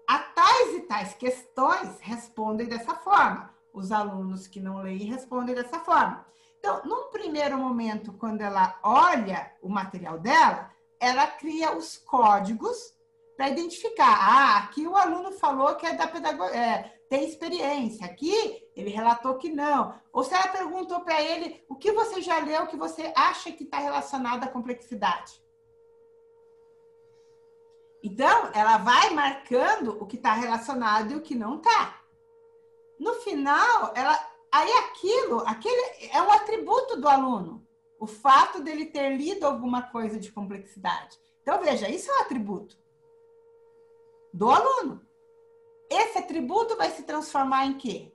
a tais e tais questões respondem dessa forma. Os alunos que não leem respondem dessa forma. Então, num primeiro momento, quando ela olha o material dela, ela cria os códigos para identificar. Aqui o aluno falou que é da pedagogia, tem experiência. Aqui ele relatou que não. Ou se ela perguntou para ele o que você já leu, que você acha que está relacionado à complexidade. Então, ela vai marcando o que está relacionado e o que não está. No final, aquele é um atributo do aluno. O fato dele ter lido alguma coisa de complexidade. Então, veja, isso é um atributo do aluno. Esse atributo vai se transformar em quê?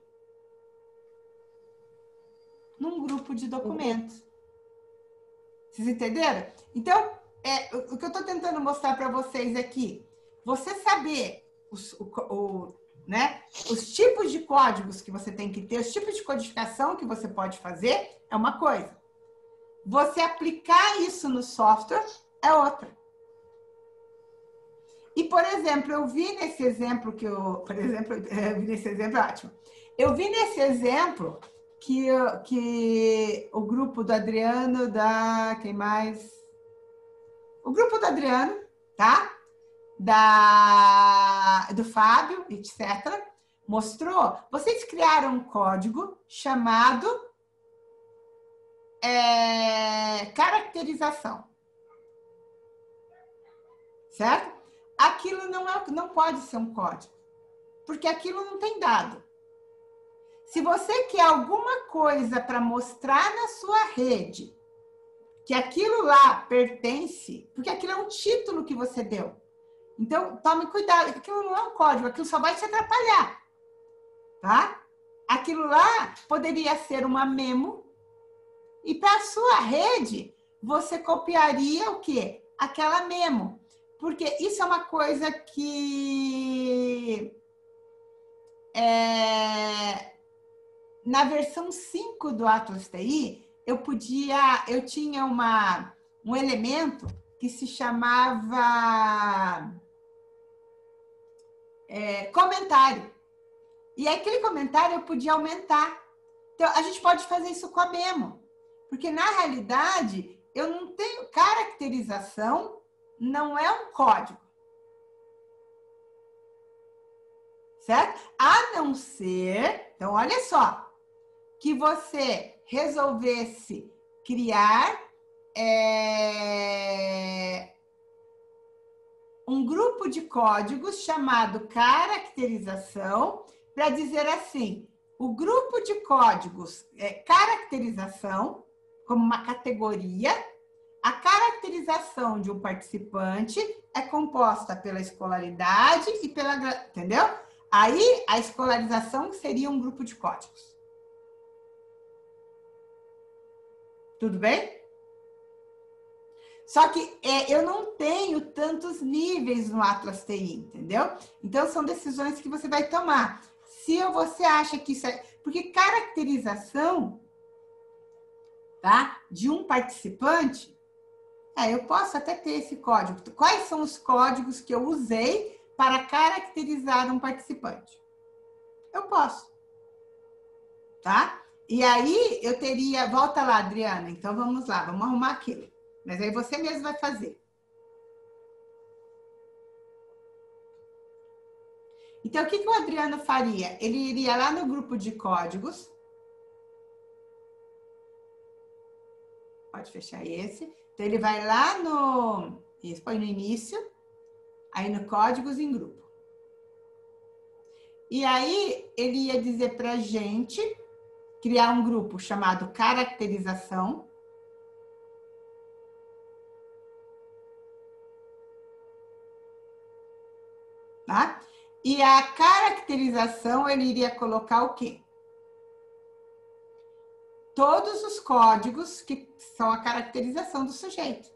Num grupo de documentos. Vocês entenderam? Então, o que eu estou tentando mostrar para vocês aqui, você saber né, os tipos de códigos que você tem que ter, os tipos de codificação que você pode fazer é uma coisa. Você aplicar isso no software é outra. E, por exemplo, eu vi nesse exemplo ótimo. Eu vi nesse exemplo que o grupo do Adriano, quem mais? O grupo do Adriano, tá? Do Fábio, etc. Mostrou, vocês criaram um código chamado caracterização. Certo? Aquilo não pode ser um código, porque aquilo não tem dado. Se você quer alguma coisa para mostrar na sua rede, que aquilo lá pertence, porque aquilo é um título que você deu. Então, tome cuidado, aquilo não é um código, aquilo só vai te atrapalhar, tá? Aquilo lá poderia ser uma memo, e para a sua rede, você copiaria o quê? Aquela memo. Porque isso é uma coisa que na versão 5 do Atlas TI, eu tinha um elemento que se chamava comentário. E aquele comentário eu podia aumentar. Então, a gente pode fazer isso com a memo. Porque, na realidade, eu não tenho caracterização, não é um código. Certo? A não ser, então, olha só, que você resolvesse criar um grupo de códigos chamado caracterização, para dizer assim, o grupo de códigos caracterização, como uma categoria, a caracterização de um participante é composta pela escolaridade e pela... Entendeu? Aí, a escolarização seria um grupo de códigos. Tudo bem? Só que eu não tenho tantos níveis no Atlas TI, entendeu? Então, são decisões que você vai tomar. Se você acha que isso é... Porque caracterização, tá, de um participante, eu posso até ter esse código. Quais são os códigos que eu usei para caracterizar um participante? Eu posso. Tá? E aí, eu teria... Volta lá, Adriana. Então, vamos lá. Vamos arrumar aquilo. Mas aí você mesmo vai fazer. Então, o que o Adriano faria? Ele iria lá no grupo de códigos. Pode fechar esse. Então, ele vai lá no... Isso, põe no início. Aí, no códigos em grupo. E aí, ele ia dizer para a gente criar um grupo chamado caracterização. Tá? E a caracterização, ele iria colocar o quê? Todos os códigos que são a caracterização do sujeito.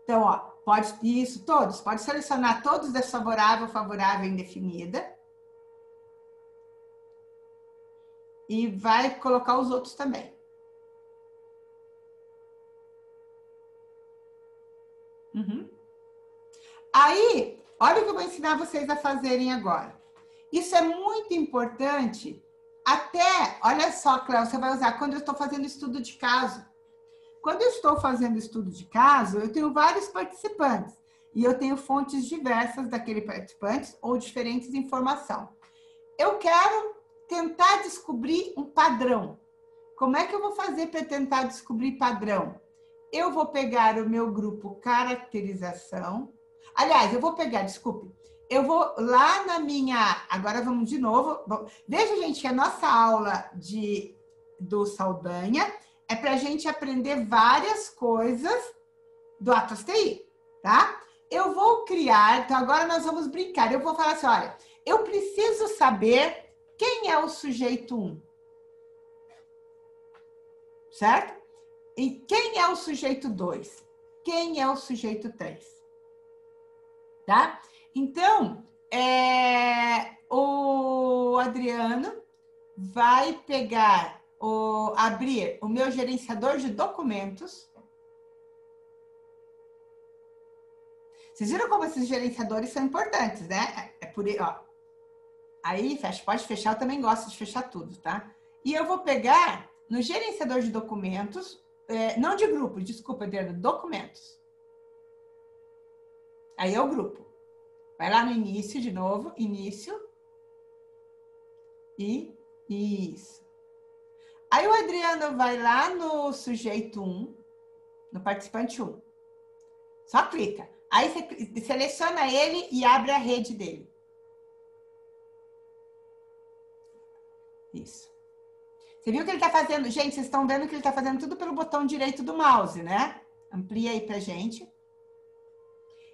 Então, ó, pode isso, todos. Pode selecionar todos desfavorável, favorável, indefinida. E vai colocar os outros também. Aí, olha o que eu vou ensinar vocês a fazerem agora. Isso é muito importante. Até, olha só, Cléo, você vai usar quando eu estou fazendo estudo de caso. Quando eu estou fazendo estudo de caso, eu tenho vários participantes. E eu tenho fontes diversas daquele participante ou diferentes informação. Eu quero tentar descobrir um padrão. Como é que eu vou fazer para tentar descobrir padrão? Eu vou pegar o meu grupo caracterização. Aliás, eu vou pegar, desculpe. Eu vou lá na minha... Agora vamos de novo. Veja, gente, que a nossa aula do Saldanha é para a gente aprender várias coisas do Atlas TI, tá? Eu vou criar... Então, agora nós vamos brincar. Eu vou falar assim, olha, eu preciso saber quem é o sujeito 1. Certo? E quem é o sujeito 2? quem é o sujeito 3. Tá? Então, o Adriano vai pegar, abrir o meu gerenciador de documentos. Vocês viram como esses gerenciadores são importantes, né? Aí, pode fechar, eu também gosto de fechar tudo, tá? E eu vou pegar no gerenciador de documentos, não de grupo, desculpa, Adriano, documentos. Aí é o grupo. Vai lá no início de novo, início. E isso. Aí o Adriano vai lá no sujeito 1, no participante 1. Só clica. Aí você seleciona ele e abre a rede dele. Isso. Você viu que ele está fazendo? Gente, vocês estão vendo que ele está fazendo tudo pelo botão direito do mouse, né? Amplia aí pra gente.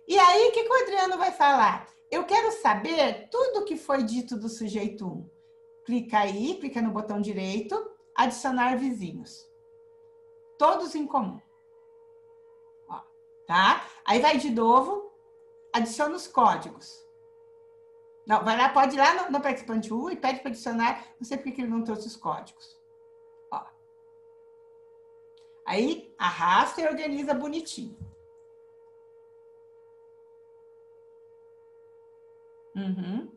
E aí, o que o Adriano vai falar? Eu quero saber tudo que foi dito do sujeito 1. Clica aí, clica no botão direito, adicionar vizinhos. Todos em comum. Ó, tá? Aí vai de novo, adiciona os códigos. Não, vai lá, pode ir lá no participante 1 e pede para adicionar, não sei por que ele não trouxe os códigos. Ó. Aí, arrasta e organiza bonitinho. Uhum.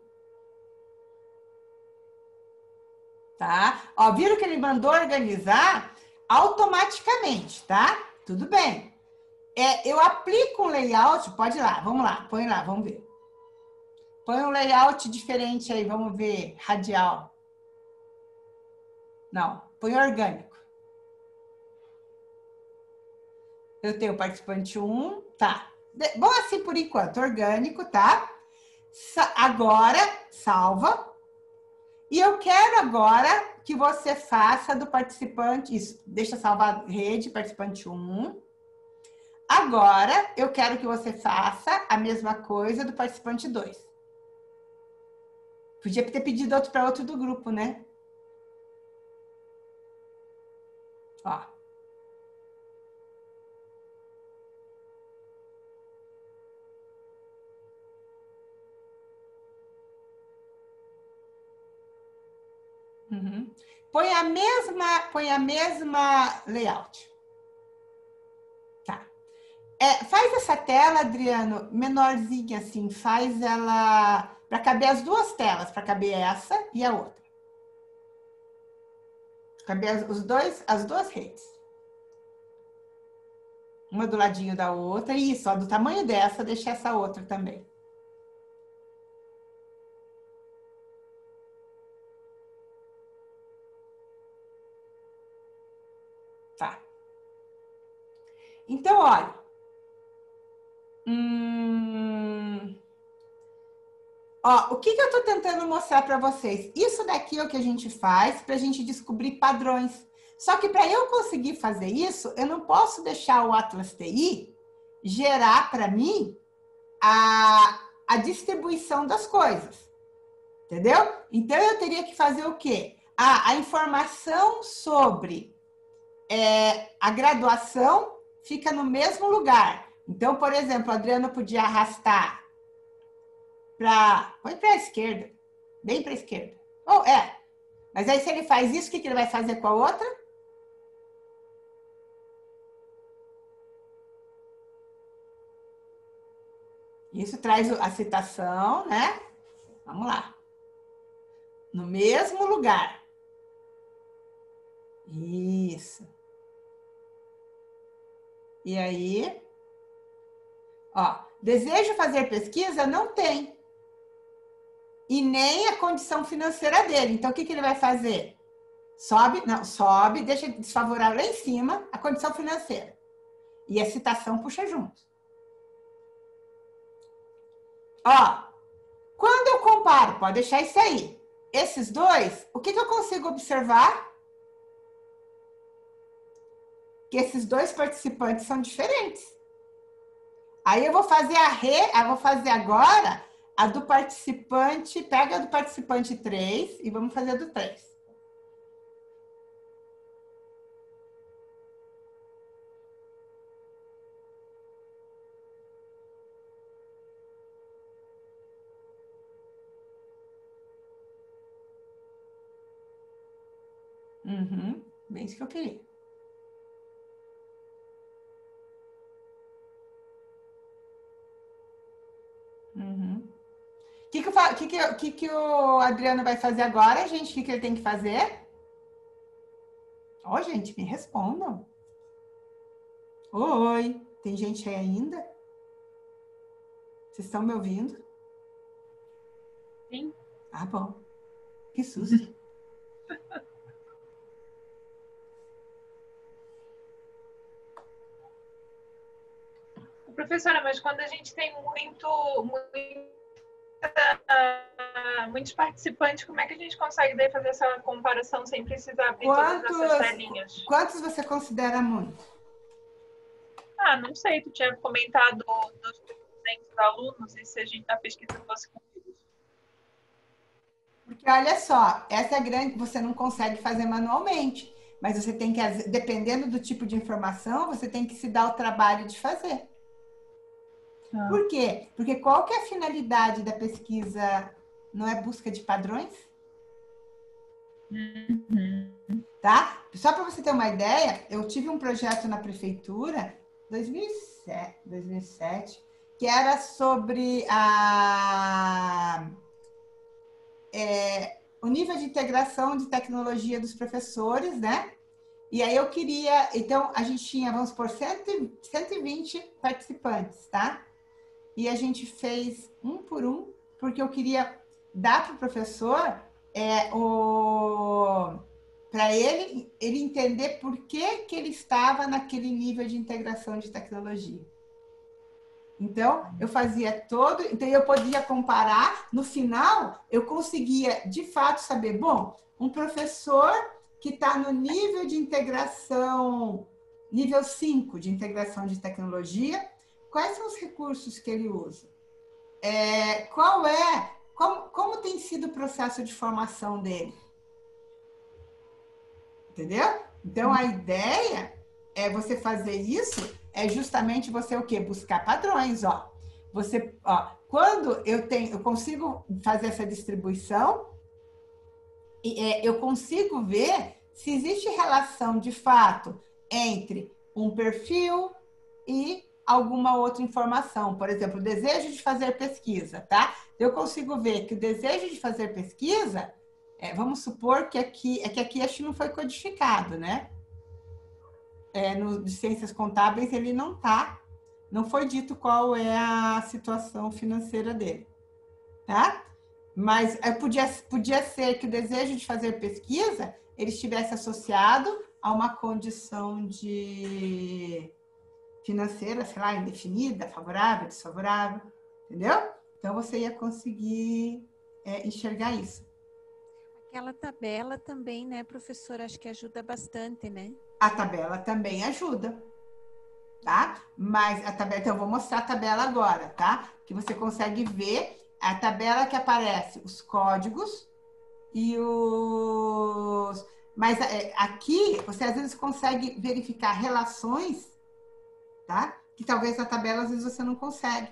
Tá? Ó, viram que ele mandou organizar automaticamente, tá? Tudo bem. Eu aplico um layout, pode ir lá, vamos lá, põe lá, vamos ver. Põe um layout diferente aí, vamos ver, radial. Não, põe orgânico. Eu tenho o participante 1, tá. Bom assim por enquanto, orgânico, tá? Agora, salva. E eu quero agora que você faça do participante, isso, deixa salvar rede, participante 1. Agora, eu quero que você faça a mesma coisa do participante 2. Podia ter pedido outro para outro do grupo, né? Ó. Uhum. Põe a mesma layout. Tá. Faz essa tela, Adriano, menorzinha assim, faz ela para caber as duas telas, para caber essa e a outra. Caber as duas redes. Uma do ladinho da outra. Isso, ó, do tamanho dessa, deixa essa outra também. Tá. Então, olha. Ó, o que eu estou tentando mostrar para vocês? Isso daqui é o que a gente faz para a gente descobrir padrões. Só que para eu conseguir fazer isso, eu não posso deixar o Atlas TI gerar para mim a distribuição das coisas. Entendeu? Então, eu teria que fazer o quê? A informação sobre a graduação fica no mesmo lugar. Então, por exemplo, o Adriano podia arrastar põe para a esquerda, bem para a esquerda. Mas aí se ele faz isso, o que ele vai fazer com a outra? Isso traz a citação, né? Vamos lá. No mesmo lugar. Isso. E aí, ó, desejo fazer pesquisa? Não tem. E nem a condição financeira dele. Então, o que ele vai fazer? Sobe, deixa desfavorável lá em cima a condição financeira. E a citação puxa junto. Ó, quando eu comparo, pode deixar isso aí. Esses dois, o que eu consigo observar? Que esses dois participantes são diferentes. Aí eu vou fazer agora a do participante, pega a do participante 3 e vamos fazer a do 3. Uhum. Bem isso que eu queria. Uhum. Que o Adriano vai fazer agora, gente? O que ele tem que fazer? Ó, gente, me respondam. Oi, tem gente aí ainda? Vocês estão me ouvindo? Sim. Ah, bom. Que susto. Professora, mas quando a gente tem muitos participantes, como é que a gente consegue daí fazer essa comparação sem precisar abrir todas essas telinhas? Quantos você considera muito? Ah, não sei, tu tinha comentado dos 300 alunos e se a gente na pesquisa fosse com eles. Porque olha só, essa é grande, você não consegue fazer manualmente, mas você tem que, dependendo do tipo de informação, você tem que se dar o trabalho de fazer. Por quê? Porque qual que é a finalidade da pesquisa? Não é busca de padrões? Tá? Só para você ter uma ideia, eu tive um projeto na prefeitura, 2007, que era sobre o nível de integração de tecnologia dos professores, né? E aí eu queria, então a gente tinha, vamos supor, 120 participantes, tá? E a gente fez um por um, porque eu queria dar para o professor para ele entender por que ele estava naquele nível de integração de tecnologia. Então, eu fazia todo, então eu podia comparar, no final, eu conseguia, de fato, saber, bom, um professor que está no nível de integração, nível 5 de integração de tecnologia, quais são os recursos que ele usa? Como tem sido o processo de formação dele? Entendeu? Então, a ideia é você fazer isso, é justamente você o quê? Buscar padrões, ó. Quando eu consigo fazer essa distribuição, eu consigo ver se existe relação de fato entre um perfil e alguma outra informação. Por exemplo, o desejo de fazer pesquisa, tá? Eu consigo ver que o desejo de fazer pesquisa, vamos supor que aqui acho que não foi codificado, né? No de ciências contábeis ele não foi dito qual é a situação financeira dele, tá? Mas podia ser que o desejo de fazer pesquisa ele estivesse associado a uma condição de financeira, sei lá, indefinida, favorável, desfavorável, entendeu? Então você ia conseguir enxergar isso. Aquela tabela também, né, professora, acho que ajuda bastante, né? A tabela também ajuda, tá? Mas a tabela, então eu vou mostrar a tabela agora, tá? Que você consegue ver a tabela que aparece os códigos e os... Mas aqui você às vezes consegue verificar relações, tá? Que talvez na tabela às vezes você não consegue,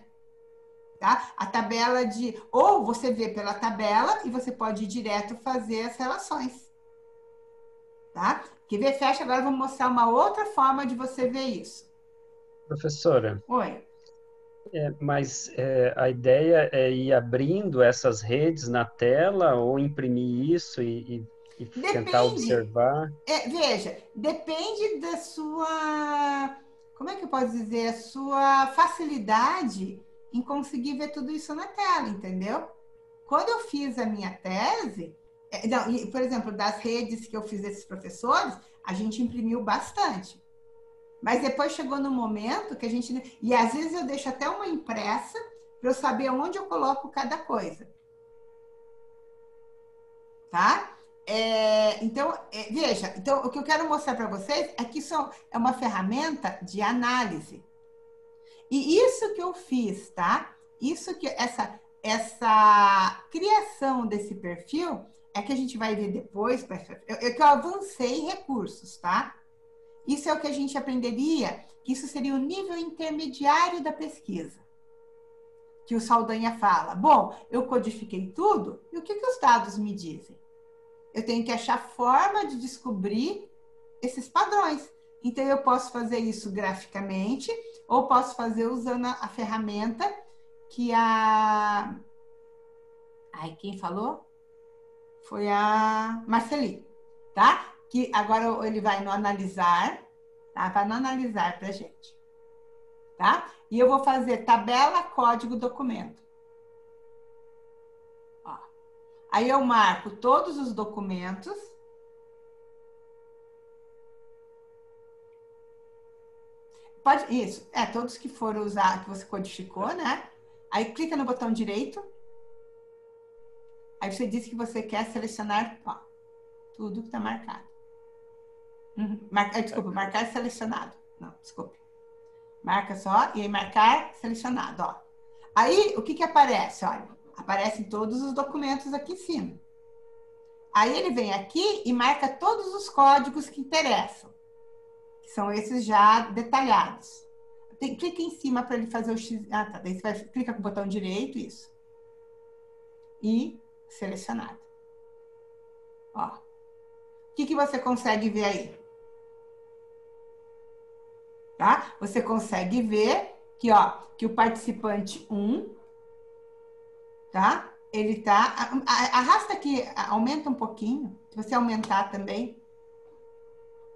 tá? A tabela ou você vê pela tabela e você pode ir direto fazer as relações, tá? Quer ver? Fecha, agora eu vou mostrar uma outra forma de você ver isso. Professora, Oi. mas a ideia é ir abrindo essas redes na tela ou imprimir isso e tentar observar? Veja, depende da sua, como é que eu posso dizer, a sua facilidade em conseguir ver tudo isso na tela, entendeu? Quando eu fiz a minha tese, por exemplo, das redes que eu fiz desses professores, a gente imprimiu bastante. Mas depois chegou no momento que a gente... E às vezes eu deixo até uma impressa para eu saber onde eu coloco cada coisa. Tá? Então, veja, então, o que eu quero mostrar para vocês é que isso é uma ferramenta de análise. E isso que eu fiz, tá? Isso que essa criação desse perfil é que a gente vai ver depois, que eu avancei em recursos, tá? Isso é o que a gente aprenderia, que isso seria o nível intermediário da pesquisa. Que o Saldanha fala, bom, eu codifiquei tudo, e o que os dados me dizem? eu tenho que achar forma de descobrir esses padrões. Então, eu posso fazer isso graficamente, ou posso fazer usando a ferramenta que a... Ai, quem falou? Foi a Marceli, tá? Que agora ele vai no analisar, tá? Vai no analisar pra gente, tá? E eu vou fazer tabela, código, documento. Ó. Aí eu marco todos os documentos. Pode, isso, todos que foram usar, que você codificou, né? Aí clica no botão direito. Aí você diz que você quer selecionar, ó, tudo que está marcado. Desculpa, marcar selecionado. Não, desculpe. Marca só e aí marcar selecionado, ó. Aí, o que aparece? Olha, aparecem todos os documentos aqui em cima. Aí ele vem aqui e marca todos os códigos que interessam. Que são esses já detalhados. Clica em cima para ele fazer o X. Ah, tá. Daí você vai, clica com o botão direito, isso. E selecionado. Ó. O que você consegue ver aí? Tá? Você consegue ver que, ó, que o participante 1, tá? Ele tá... Arrasta aqui, aumenta um pouquinho. Se você aumentar também.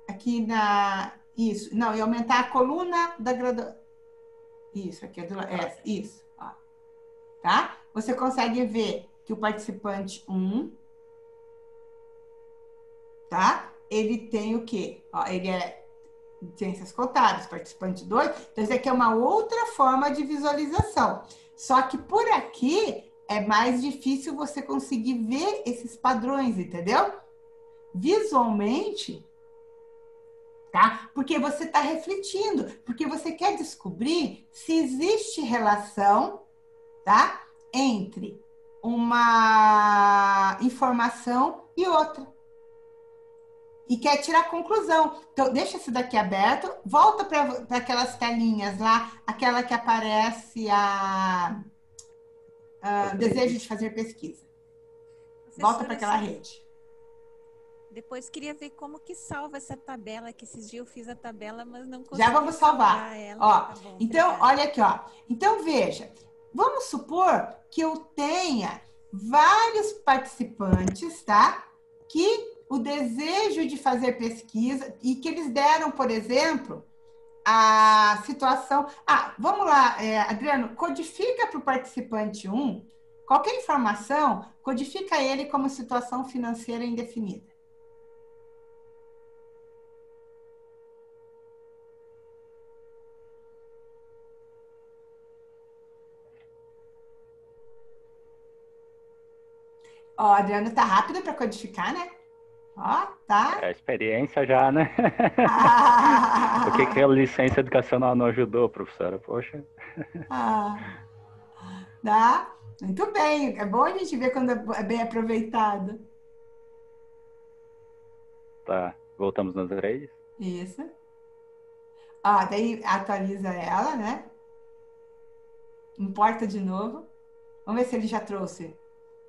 Aqui na... Isso. Não, e aumentar a coluna da graduação. Isso, aqui é do lado. Isso. Ó. Tá? Você consegue ver que o participante 1, tá? Ele tem o quê? Ó, ele é ciências contábeis, participante 2. Então, isso aqui é uma outra forma de visualização. Só que por aqui é mais difícil você conseguir ver esses padrões, entendeu? Visualmente, tá? Porque você está refletindo, porque você quer descobrir se existe relação, tá? Entre uma informação e outra. E quer tirar conclusão. Então, deixa esse daqui aberto, volta para aquelas telinhas lá, aquela que aparece a desejo de fazer pesquisa. Volta para aquela rede. Depois queria ver como que salva essa tabela, que esses dias eu fiz a tabela, mas não consegui. Já vamos salvar. Ela. Ó, Tá bom, então, obrigada. olha aqui, ó. Então, veja, vamos supor que eu tenha vários participantes, tá? Que o desejo de fazer pesquisa e que eles deram, por exemplo, a situação... vamos lá, Adriano, codifica para o participante 1, qualquer informação, codifica ele como situação financeira indefinida. Ó, Adriano tá rápido para codificar, né? Ó, tá. É a experiência já, né? Por que a licença educacional não ajudou, professora? Poxa. Dá. Muito bem. É bom a gente ver quando é bem aproveitado. Tá. Voltamos nas redes? Isso. Ó, daí atualiza ela, né? Importa de novo. Vamos ver se ele já trouxe.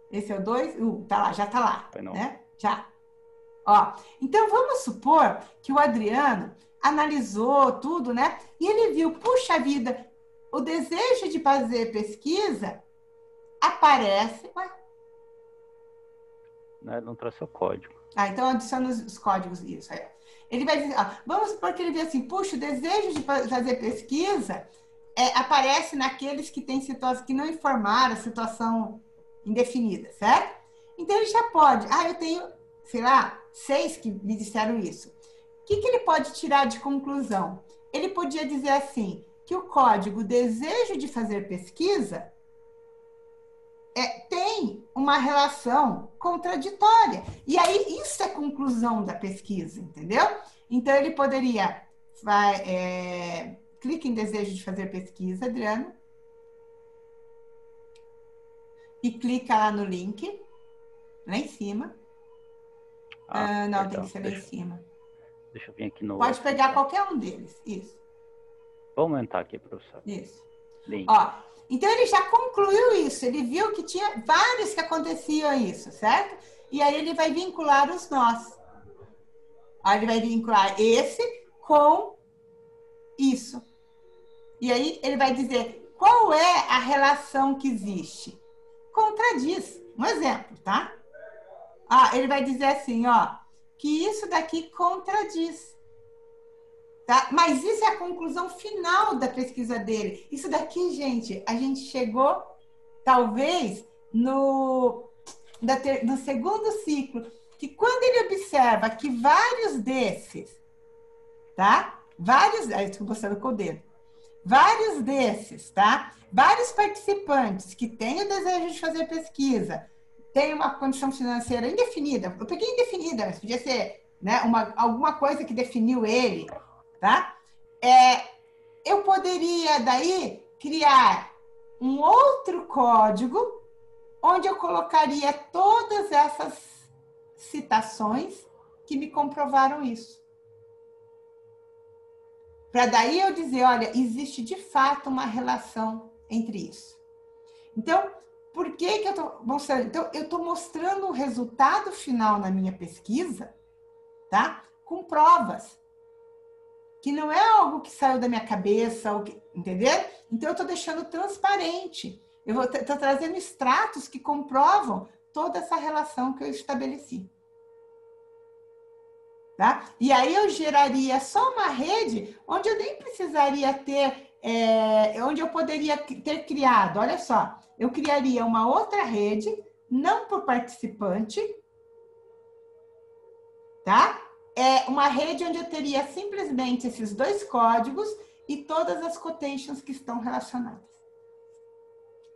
Esse é o 2? Tá lá, já tá lá. Né? Já. Ó, então vamos supor que o Adriano analisou tudo, né? E ele viu, puxa vida, o desejo de fazer pesquisa aparece. Ué? Não trouxe o código. Então adiciona os códigos, isso aí. Ele vai dizer, vamos supor que ele vê assim, puxa, o desejo de fazer pesquisa aparece naqueles que têm situação, que não informaram a situação indefinida, certo? Então ele já pode, eu tenho, sei lá, 6 que me disseram isso. O que ele pode tirar de conclusão? Ele podia dizer assim, que o código desejo de fazer pesquisa tem uma relação contraditória. E aí, isso é conclusão da pesquisa, entendeu? Então, ele poderia... clique em desejo de fazer pesquisa, Adriano. E clica lá no link, lá em cima. Não, tem que ser lá em cima. Deixa eu vir aqui no... Pode pegar qualquer um deles, isso. Vou aumentar aqui, professor. Isso. Link. Ó, Então, ele já concluiu isso. Ele viu que tinha vários que aconteciam isso, certo? E aí, ele vai vincular os nós. Aí, ele vai vincular esse com isso. E aí, ele vai dizer qual é a relação que existe. Contradiz. Um exemplo, tá? Ele vai dizer assim, ó, que isso daqui contradiz. Tá? Mas isso é a conclusão final da pesquisa dele. Isso daqui, gente, a gente chegou, talvez, no segundo ciclo, que quando ele observa que vários desses, tá? Estou mostrando com o dedo. Vários desses, tá? Vários participantes que têm o desejo de fazer pesquisa, têm uma condição financeira indefinida, eu peguei indefinida, mas podia ser, né, alguma coisa que definiu ele, tá? Eu poderia, daí, criar um outro código onde eu colocaria todas essas citações que me comprovaram isso. Para daí eu dizer, olha, existe de fato uma relação entre isso. Então, por que eu estou mostrando? Então, eu estou mostrando o resultado final na minha pesquisa, tá? Com provas. Que não é algo que saiu da minha cabeça, entendeu? Então, eu estou deixando transparente. Eu estou trazendo extratos que comprovam toda essa relação que eu estabeleci. Tá? E aí eu geraria só uma rede onde eu nem precisaria ter, onde eu poderia ter criado, olha só, eu criaria uma outra rede, não por participante, tá? Uma rede onde eu teria simplesmente esses dois códigos e todas as quotations que estão relacionadas.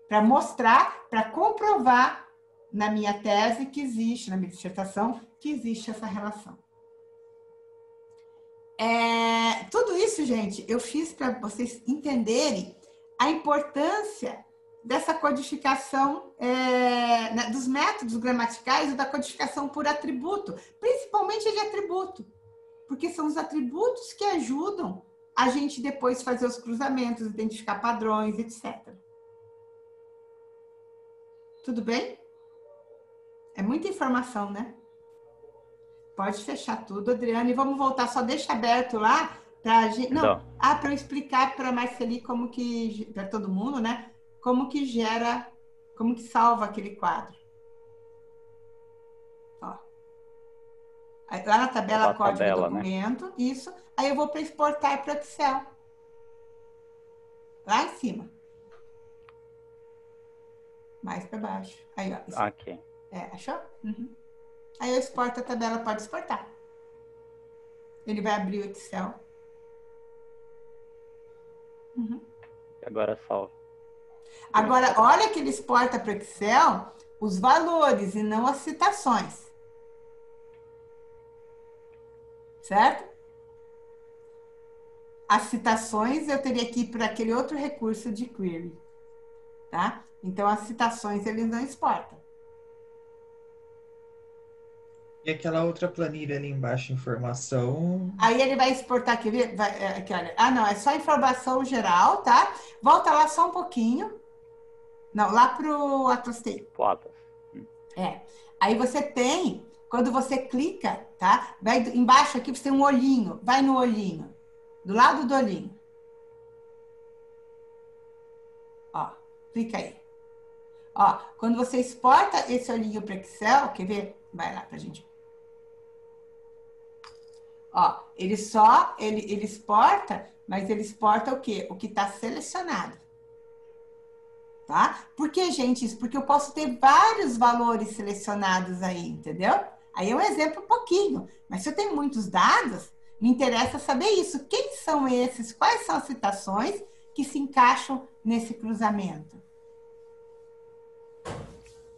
Para mostrar, para comprovar na minha tese que existe, na minha dissertação, que existe essa relação. Tudo isso, gente, eu fiz para vocês entenderem a importância dessa codificação, dos métodos gramaticais e da codificação por atributo, principalmente de atributo, porque são os atributos que ajudam a gente depois fazer os cruzamentos, identificar padrões, etc. Tudo bem? É muita informação, né? Pode fechar tudo, Adriana, e vamos voltar, só deixa aberto lá para gente. Não, para eu explicar para a Marceli como que, para todo mundo, né? Como que gera, como que salva aquele quadro. Ó. Aí, lá na tabela código do documento, né? Isso. Aí eu vou para exportar para Excel. Lá em cima. Mais para baixo. Aí, ó. Ok. Achou? Uhum. Aí eu exporto a tabela, pode exportar. Ele vai abrir o Excel. Uhum. Agora salva. Agora, olha que ele exporta para o Excel os valores e não as citações. Certo? As citações eu teria que ir para aquele outro recurso de query. Tá? Então, as citações ele não exporta. E aquela outra planilha ali embaixo, informação... Aí ele vai exportar aqui, aqui olha. Não, é só informação geral, tá? Volta lá só um pouquinho. Não, lá pro Atlas Table. Aí você tem, quando você clica, tá? Vai embaixo aqui, você tem um olhinho. Vai no olhinho. Do lado do olhinho. Ó, clica aí. Ó, quando você exporta esse olhinho para Excel, quer ver? Vai lá pra gente. Ó, ele exporta, mas ele exporta o quê? O que está selecionado. Tá? Por que, gente, isso? Porque eu posso ter vários valores selecionados aí, entendeu? Aí é um exemplo pouquinho. Mas se eu tenho muitos dados, me interessa saber isso. Quem são esses? Quais são as citações que se encaixam nesse cruzamento?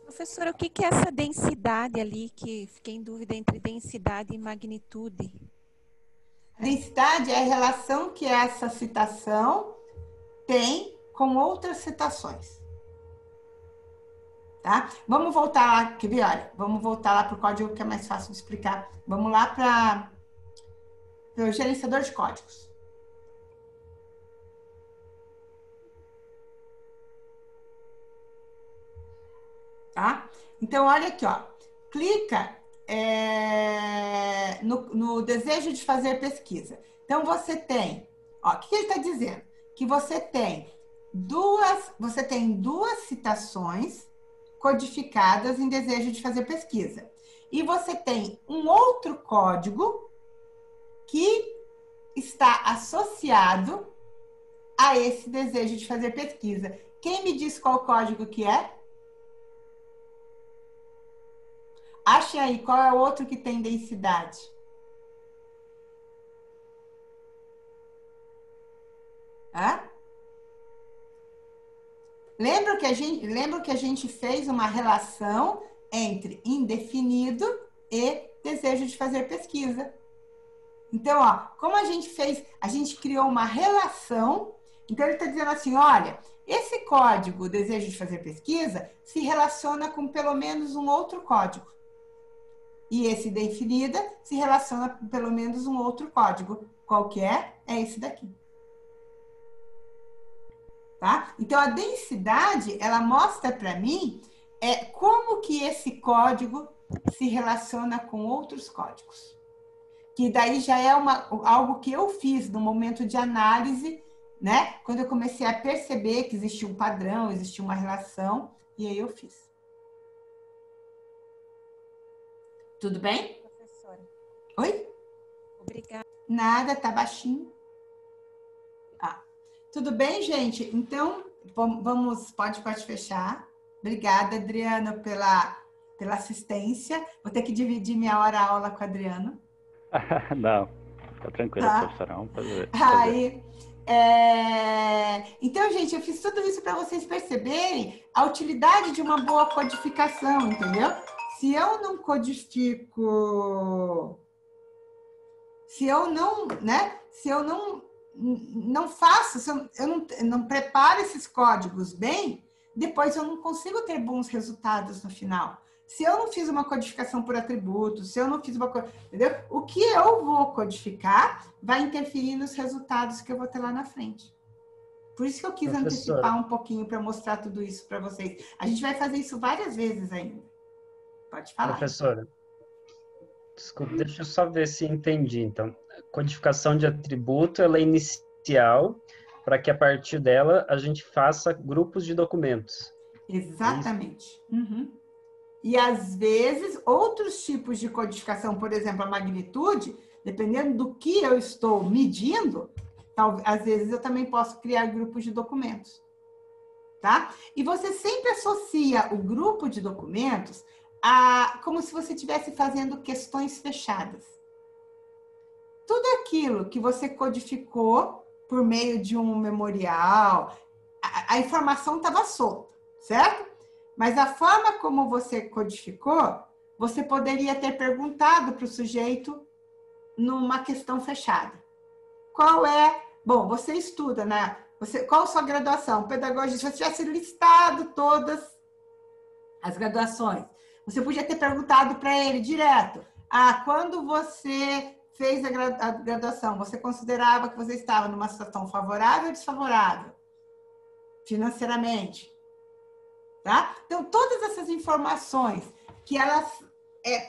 Professora, o que é essa densidade ali, que fiquei em dúvida entre densidade e magnitude? A densidade é a relação que essa citação tem com outras citações. Tá? Vamos voltar lá, quer ver? Olha, vamos voltar lá para o código que é mais fácil de explicar. Vamos lá para o gerenciador de códigos. tá? Então, olha aqui, ó. Clica no desejo de fazer pesquisa. Então, você tem, ó, o que ele está dizendo? Que você tem duas citações codificadas em desejo de fazer pesquisa. E você tem um outro código que está associado a esse desejo de fazer pesquisa. Quem me diz qual código que é? Ache aí, qual é o outro que tem densidade? Hã? Lembra que a gente fez uma relação entre indefinido e desejo de fazer pesquisa. Então, ó, como a gente criou uma relação, então ele está dizendo assim, olha, esse código, desejo de fazer pesquisa, se relaciona com pelo menos um outro código. E esse definida se relaciona com pelo menos um outro código. Qual que é? É esse daqui. Tá? Então, a densidade, ela mostra para mim como que esse código se relaciona com outros códigos. Que daí já é algo que eu fiz no momento de análise, né? Quando eu comecei a perceber que existia um padrão, existia uma relação, e aí eu fiz. Tudo bem? Professora. Oi? Obrigada. Nada, tá baixinho. Tudo bem, gente? Então, pode fechar. Obrigada, Adriano, pela assistência. Vou ter que dividir minha hora-aula com o Adriano. Não, fica tranquila, Tá. professora. Vamos fazer. Aí, então, gente, eu fiz tudo isso para vocês perceberem a utilidade de uma boa codificação, entendeu? Se eu não codifico, se eu não faço, se eu não preparo esses códigos bem, depois eu não consigo ter bons resultados no final. Se eu não fiz uma codificação por atributos, se eu não fiz uma coisa, entendeu? O que eu vou codificar vai interferir nos resultados que eu vou ter lá na frente. Por isso que eu quis antecipar um pouquinho para mostrar tudo isso para vocês. A gente vai fazer isso várias vezes ainda. Pode falar. Professora, desculpa, deixa eu só ver se entendi. Então, a codificação de atributo, ela é inicial para que a partir dela a gente faça grupos de documentos. Exatamente. Uhum. E às vezes outros tipos de codificação, por exemplo, a magnitude, dependendo do que eu estou medindo, às vezes eu também posso criar grupos de documentos. Tá? E você sempre associa o grupo de documentos como se você estivesse fazendo questões fechadas. Tudo aquilo que você codificou por meio de um memorial, a informação estava solta, certo? Mas a forma como você codificou, você poderia ter perguntado para o sujeito numa questão fechada. Bom, você estuda, né? Qual a sua graduação? Pedagogia, se você tivesse listado todas as graduações, você podia ter perguntado para ele direto. Quando você fez a graduação, você considerava que você estava numa situação favorável ou desfavorável? Financeiramente. Tá? Então, todas essas informações que elas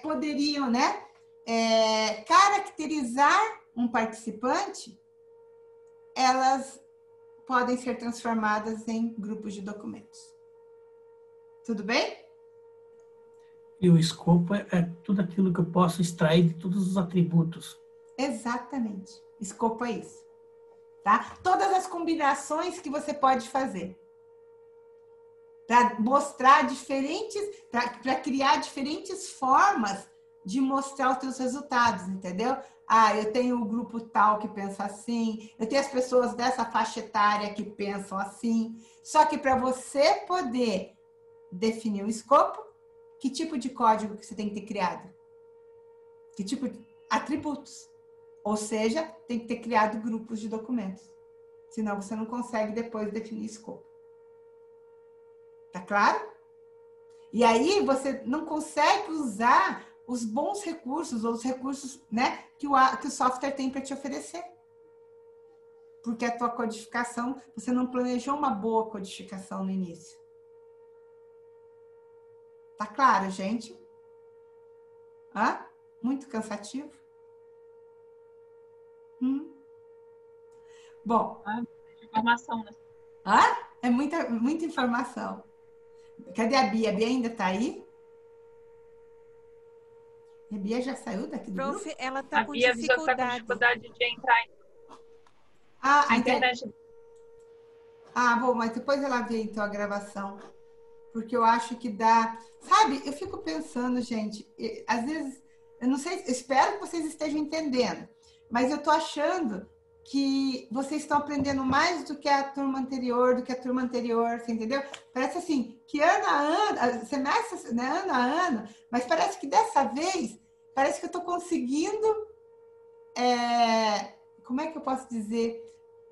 poderiam, né, caracterizar um participante, elas podem ser transformadas em grupos de documentos. Tudo bem? E o escopo é tudo aquilo que eu posso extrair de todos os atributos. Exatamente. Escopo é isso. Tá? Todas as combinações que você pode fazer. Para mostrar para criar diferentes formas de mostrar os seus resultados, entendeu? Eu tenho o grupo tal que pensa assim, eu tenho as pessoas dessa faixa etária que pensam assim. Só que para você poder definir o escopo, que tipo de código que você tem que ter criado? Que tipo de atributos? Ou seja, tem que ter criado grupos de documentos. Senão você não consegue depois definir escopo. Tá claro? E aí você não consegue usar os bons recursos, ou os recursos, né, que o software tem para te oferecer. Porque a tua codificação, você não planejou uma boa codificação no início. Tá claro, gente? Hã? Muito cansativo? Bom. Informação, né? Hã? É muita informação. Cadê a Bia? A Bia ainda tá aí? A Bia já saiu daqui do Prof, grupo? ela tá com Bia já tá com dificuldade. dificuldade de entrar. A internet. Bom, mas depois ela vê então a gravação. Porque eu acho que dá... Sabe, eu fico pensando, gente, às vezes, eu não sei, eu espero que vocês estejam entendendo, mas eu tô achando que vocês estão aprendendo mais do que a turma anterior, você entendeu? Parece assim, que ano a ano, semestre, né, ano a ano, mas parece que dessa vez, parece que eu tô conseguindo, como é que eu posso dizer,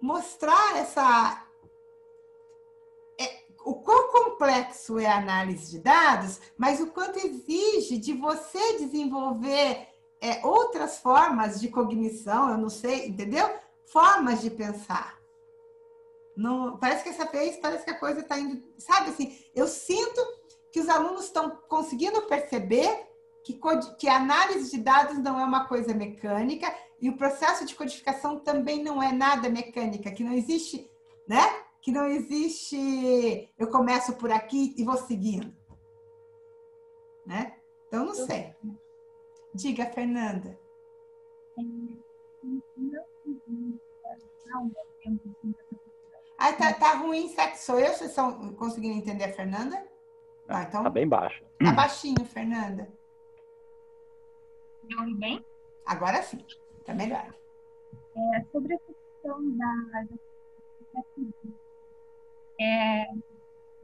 mostrar o quão complexo é a análise de dados, mas o quanto exige de você desenvolver outras formas de cognição, eu não sei, entendeu? Formas de pensar. Não, parece que essa vez, parece que a coisa está indo... Sabe, assim, eu sinto que os alunos estão conseguindo perceber que a análise de dados não é uma coisa mecânica e o processo de codificação também não é nada mecânica, que não existe, né? Que não existe, eu começo por aqui e vou seguindo. Né? Então, não sei. Diga, Fernanda. Tá ruim, será que sou eu? Vocês estão conseguindo entender a Fernanda? Então, tá bem baixo. Tá baixinho, Fernanda. Me ouve bem? Agora sim, tá melhor. Sobre a questão da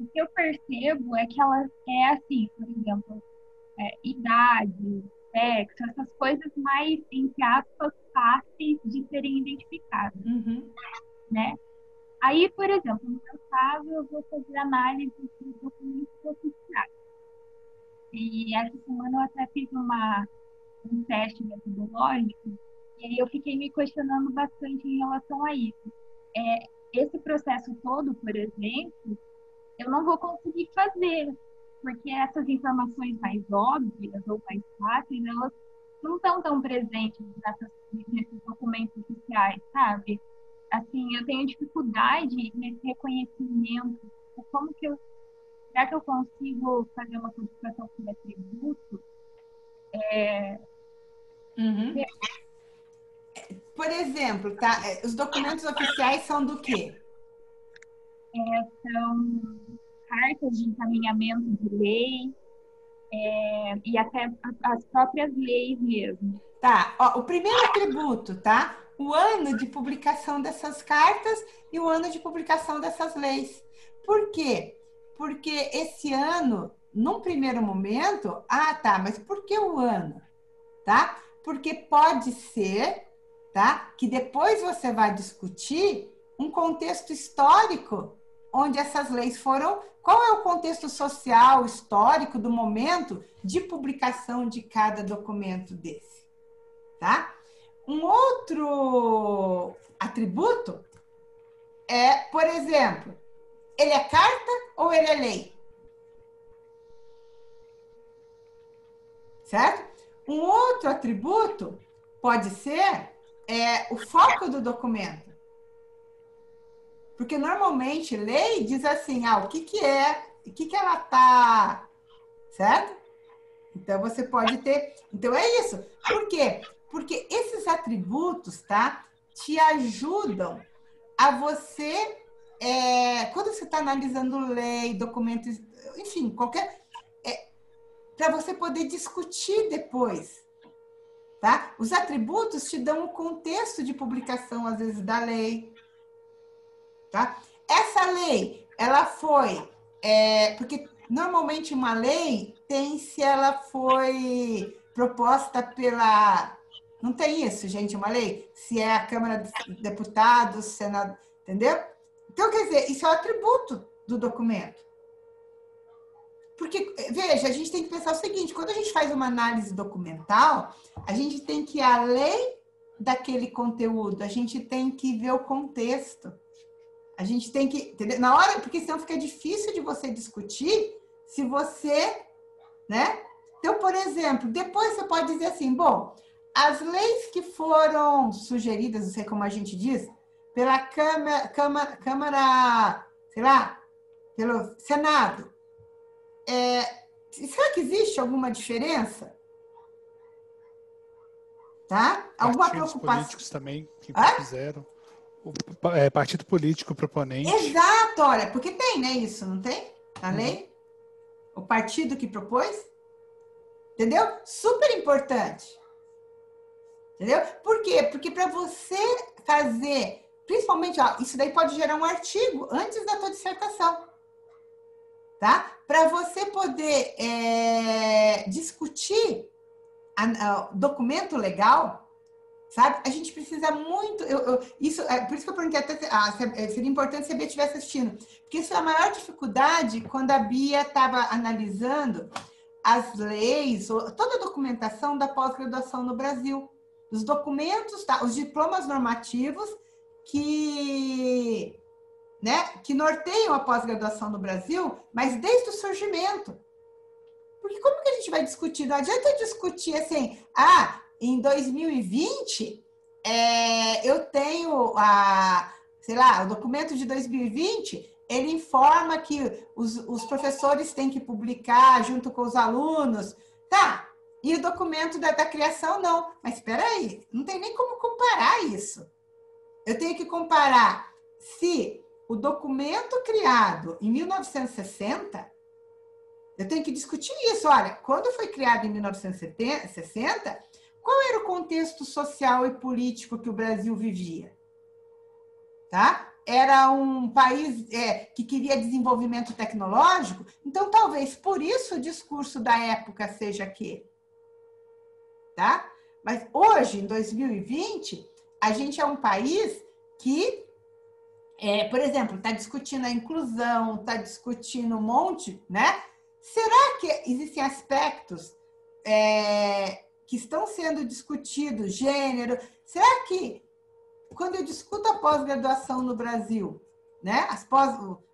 o que eu percebo é que ela é assim, por exemplo, idade, sexo, essas coisas mais, entre aspas, fáceis de serem identificadas, né? Aí, por exemplo, no meu caso, eu vou fazer análise de documentos oficiais. E essa semana eu até fiz um teste metodológico e aí eu fiquei me questionando bastante em relação a isso. Esse processo todo, por exemplo, eu não vou conseguir fazer, porque essas informações mais óbvias ou mais fáceis, elas não estão tão presentes nesses documentos oficiais, sabe? Assim, eu tenho dificuldade nesse reconhecimento. Será que eu consigo fazer uma codificação por atributo? Por exemplo, tá? Os documentos oficiais são do quê? São cartas de encaminhamento de lei e até as próprias leis mesmo. Tá, ó, o primeiro atributo, tá? O ano de publicação dessas cartas e o ano de publicação dessas leis. Por quê? Porque esse ano, num primeiro momento... tá, mas por que o ano? Tá? Porque pode ser, tá? Que depois você vai discutir um contexto histórico onde essas leis foram... Qual é o contexto social, histórico do momento de publicação de cada documento desse? Tá? Um outro atributo por exemplo, ele é carta ou ele é lei? Certo? Um outro atributo pode ser o foco do documento. Porque normalmente lei diz assim, o que ela está, certo? Então você pode ter, então é isso. Por quê? Porque esses atributos, tá, te ajudam a você, quando você está analisando lei, documentos, enfim, para você poder discutir depois, tá? Os atributos te dão um contexto de publicação, às vezes, da lei, tá? Essa lei, ela foi, porque normalmente uma lei tem se ela foi proposta pela... Não tem isso, gente, uma lei? Se é a Câmara dos Deputados, Senado, entendeu? Então, quer dizer, isso é o atributo do documento. Porque, veja, a gente tem que pensar o seguinte, quando a gente faz uma análise documental, a gente tem que ir além daquele conteúdo, a gente tem que ver o contexto. A gente tem que, entendeu? Na hora, porque senão fica difícil de você discutir se você né? Então, por exemplo, depois você pode dizer assim, bom, as leis que foram sugeridas, não sei como a gente diz, pela Câmara, sei lá, pelo Senado, será que existe alguma diferença? Tá? Alguma Partidos preocupação? políticos também que fizeram. O partido político proponente. Exato, olha, porque tem, né, isso, não tem? Na lei? O partido que propôs? Entendeu? Super importante. Entendeu? Por quê? Porque para você fazer, principalmente, ó, isso daí pode gerar um artigo antes da tua dissertação. Tá? Para você poder discutir documento legal, sabe? A gente precisa muito... por isso que eu perguntei até seria importante se a Bia estivesse assistindo. Porque isso é a maior dificuldade quando a Bia estava analisando as leis, toda a documentação da pós-graduação no Brasil. Os documentos, tá? Os diplomas normativos que norteiam a pós-graduação no Brasil, mas desde o surgimento. Porque como que a gente vai discutir? Não adianta eu discutir assim, em 2020, eu tenho, sei lá, o documento de 2020, ele informa que os professores têm que publicar junto com os alunos, tá? E o documento da criação, não. Mas espera aí, não tem nem como comparar isso. Eu tenho que comparar se o documento criado em 1960, eu tenho que discutir isso. Olha, quando foi criado em 1960, qual era o contexto social e político que o Brasil vivia? Tá? Era um país que queria desenvolvimento tecnológico, então talvez por isso o discurso da época seja aquele. Tá? Mas hoje, em 2020, a gente é um país que, por exemplo, está discutindo a inclusão, está discutindo um monte, né? Será que existem aspectos que estão sendo discutidos, gênero? Será que, quando eu discuto a pós-graduação no Brasil, né,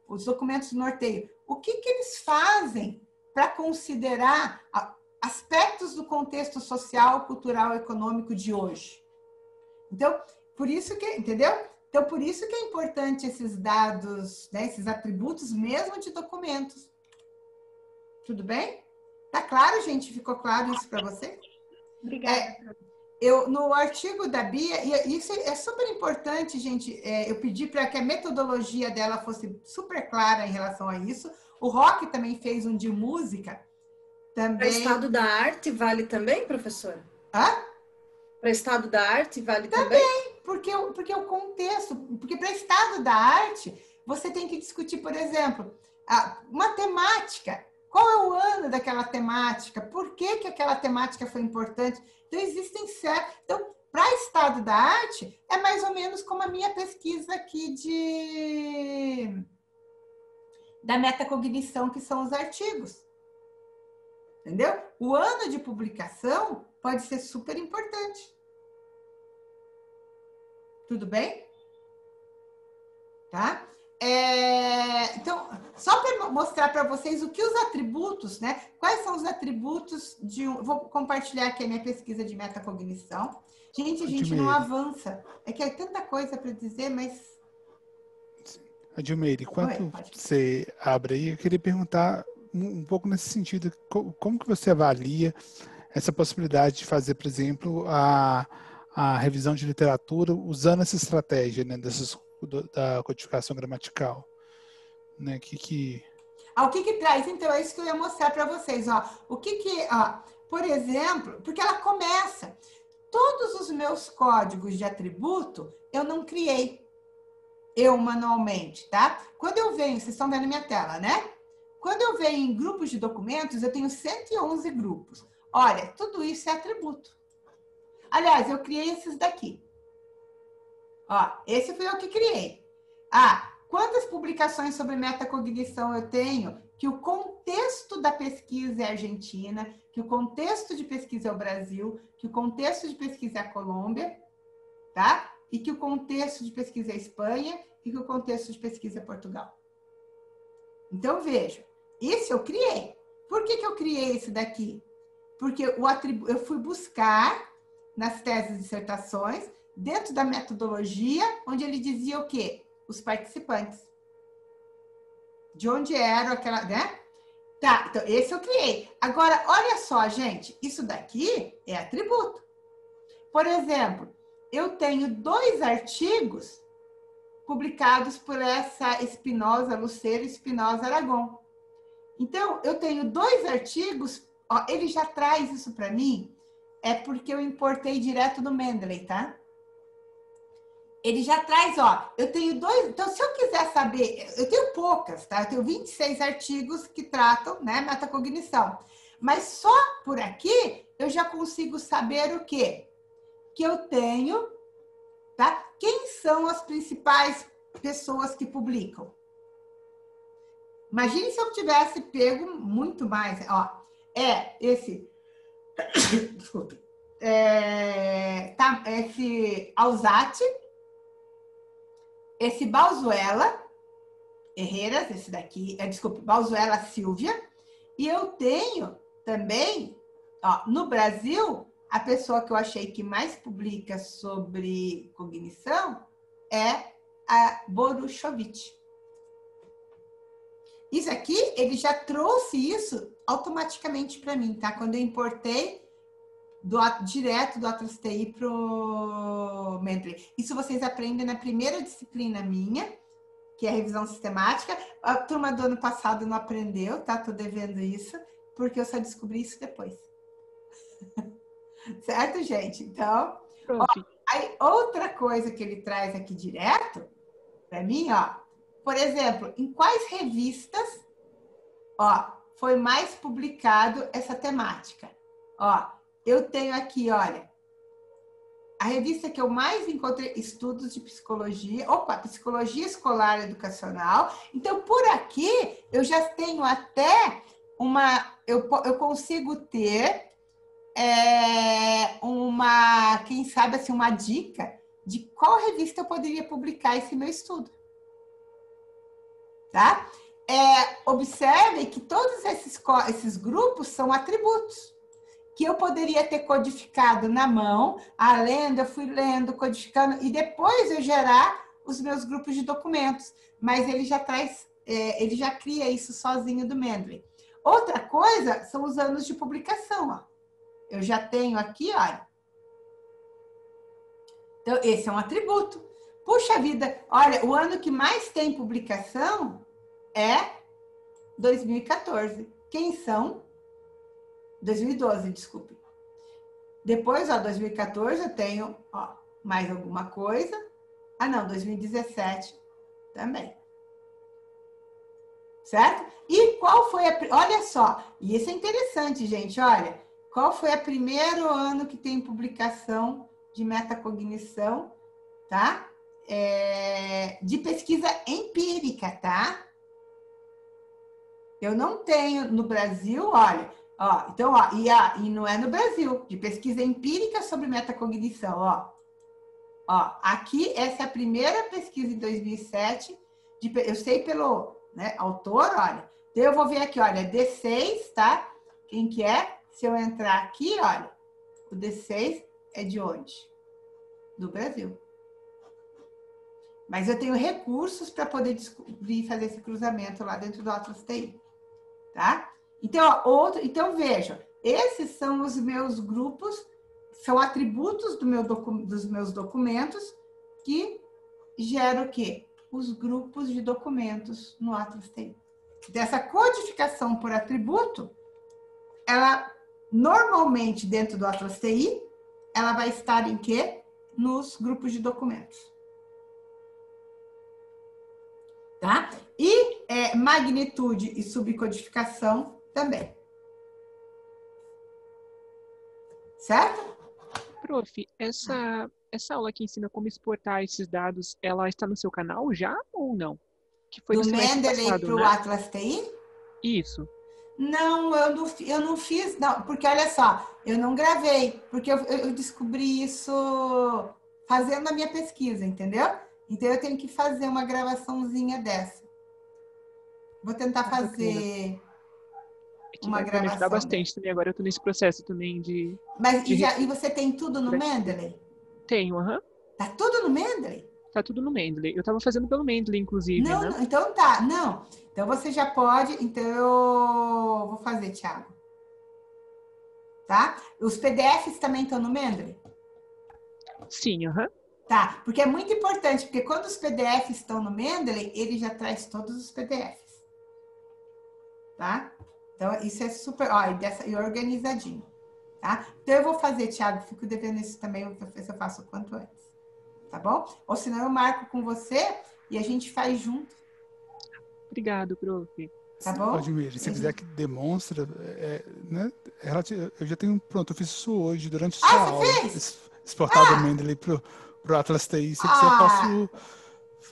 os documentos de norteio, o que eles fazem para considerar aspectos do contexto social, cultural, econômico de hoje? Então, por isso que, entendeu? Então, por isso que é importante esses dados, né, esses atributos mesmo de documentos. Tudo bem? Tá claro, gente? Ficou claro isso para você? Obrigada. No artigo da Bia, e isso é super importante, gente, eu pedi para que a metodologia dela fosse super clara em relação a isso. O Roque também fez um de música. Para estado da arte vale também, professora? Para estado da arte vale também? Porque o contexto, porque para estado da arte, você tem que discutir, por exemplo, uma temática. Qual é o ano daquela temática? Por que aquela temática foi importante? Então, existem certos... Então, para estado da arte, é mais ou menos como a minha pesquisa aqui da metacognição, que são os artigos. Entendeu? O ano de publicação pode ser super importante. Tudo bem? Tá? Então, só para mostrar para vocês o que os atributos, né? Quais são os atributos vou compartilhar aqui a minha pesquisa de metacognição. Gente, a gente não avança. É que é tanta coisa para dizer, mas... Adilmeire, enquanto você abre aí, eu queria perguntar um pouco nesse sentido, como que você avalia essa possibilidade de fazer, por exemplo, a revisão de literatura usando essa estratégia, né, da codificação gramatical, né? O que traz? Então, é isso que eu ia mostrar para vocês. Por exemplo, porque ela começa. Todos os meus códigos de atributo, eu não criei. Eu manualmente, tá? Quando eu venho, vocês estão vendo minha tela, né? Quando eu venho em grupos de documentos, eu tenho 111 grupos. Olha, tudo isso é atributo. Aliás, eu criei esses daqui. Esse foi eu que criei. Quantas publicações sobre metacognição eu tenho? Que o contexto da pesquisa é Argentina, que o contexto de pesquisa é o Brasil, que o contexto de pesquisa é a Colômbia, tá? E que o contexto de pesquisa é a Espanha e que o contexto de pesquisa é Portugal. Então, veja, isso eu criei. Por que eu criei esse daqui? Porque eu fui buscar nas teses e dissertações, dentro da metodologia, onde ele dizia o quê? Os participantes. De onde era aquela, né? Tá, então esse eu criei. Agora, olha só, gente, isso daqui é atributo. Por exemplo, eu tenho 2 artigos publicados por essa Espinosa, Lucero Espinosa Aragon. Então, eu tenho 2 artigos, ó, ele já traz isso para mim, é porque eu importei direto do Mendeley, tá? Ele já traz, ó, eu tenho 2, então se eu quiser saber, eu tenho poucas, tá? Eu tenho 26 artigos que tratam, né, metacognição. Mas só por aqui eu já consigo saber o quê? Que eu tenho, tá? Quem são as principais pessoas que publicam? Imagine se eu tivesse pego muito mais, ó, esse, desculpe, esse Alzate, esse Balzuela Herreras, esse daqui, desculpe, Balzuela Silvia, e eu tenho também, ó, no Brasil, a pessoa que eu achei que mais publica sobre cognição é a Boruchovich. Isso aqui, ele já trouxe isso automaticamente para mim, tá? Quando eu importei direto do Atlas TI para o Mendeley. Isso vocês aprendem na primeira disciplina minha, que é a revisão sistemática. A turma do ano passado não aprendeu, tá? Tô devendo isso, porque eu só descobri isso depois. Certo, gente? Então, ó, aí outra coisa que ele traz aqui direto para mim, ó, por exemplo, em quais revistas, ó, foi mais publicado essa temática? Ó, eu tenho aqui, olha, a revista que eu mais encontrei, Estudos de Psicologia, Psicologia Escolar Educacional. Então, por aqui, eu já tenho até eu consigo ter quem sabe, assim, uma dica de qual revista eu poderia publicar esse meu estudo. Tá? Observem que todos esses grupos são atributos que eu poderia ter codificado na mão, eu fui lendo, codificando, e depois eu gerar os meus grupos de documentos. Mas ele já traz, ele já cria isso sozinho do Mendeley. Outra coisa são os anos de publicação, ó. Eu já tenho aqui, olha. Então, esse é um atributo. Puxa vida, olha, o ano que mais tem publicação é 2014. Quem são? 2012, desculpe. Depois, ó, 2014 eu tenho, ó, mais alguma coisa. Ah, não, 2017 também. Certo? E qual foi olha só, e isso é interessante, gente, olha. Qual foi o primeiro ano que tem publicação de metacognição, tá? De pesquisa empírica, tá? Eu não tenho no Brasil, olha, ó, então, ó, e não é no Brasil, de pesquisa empírica sobre metacognição, ó. Ó, aqui, essa é a primeira pesquisa em 2007, eu sei pelo, né, autor, olha. Então, eu vou ver aqui, olha, D6, tá? Quem que é? Se eu entrar aqui, olha, o D6 é de onde? Do Brasil. Mas eu tenho recursos para poder descobrir e fazer esse cruzamento lá dentro do Atlas TI. Tá? Então, ó, então vejam, esses são os meus grupos, são atributos dos meus documentos que geram o quê? Os grupos de documentos no Atlas TI. Dessa codificação por atributo, ela normalmente dentro do Atlas TI, ela vai estar em quê? Nos grupos de documentos. Tá? E magnitude e subcodificação também. Certo? Prof, essa aula que ensina como exportar esses dados, ela está no seu canal já ou não? Que foi do Mendeley para o, né? Atlas TI? Isso. Não, eu não fiz, não, porque olha só, eu não gravei, porque eu descobri isso fazendo a minha pesquisa, entendeu? Então eu tenho que fazer uma gravaçãozinha dessa. Vou tentar fazer Que uma vai me ajudar gravação bastante também. Agora eu tô nesse processo também de... Mas e você tem tudo no Mendeley? Tenho, aham. Tá tudo no Mendeley? Tá tudo no Mendeley. Eu tava fazendo pelo Mendeley, inclusive, Não, né? não, então tá, não. Então você já pode, então eu vou fazer, Thiago. Tá? Os PDFs também estão no Mendeley? Sim, aham. Tá, porque é muito importante, porque quando os PDFs estão no Mendeley, ele já traz todos os PDFs. Tá? Então, isso é super, ó, e organizadinho. Tá? Então, eu vou fazer, Thiago, fico devendo isso também, eu vou ver se eu faço o quanto antes. Tá bom? Ou senão eu marco com você e a gente faz junto. Obrigado, prof. Tá bom? Admir, se quiser que demonstre, né? Eu já tenho, pronto, eu fiz isso hoje, durante a sua aula. Exportar do Mendeley pro Atlas TI. Se quiser, eu posso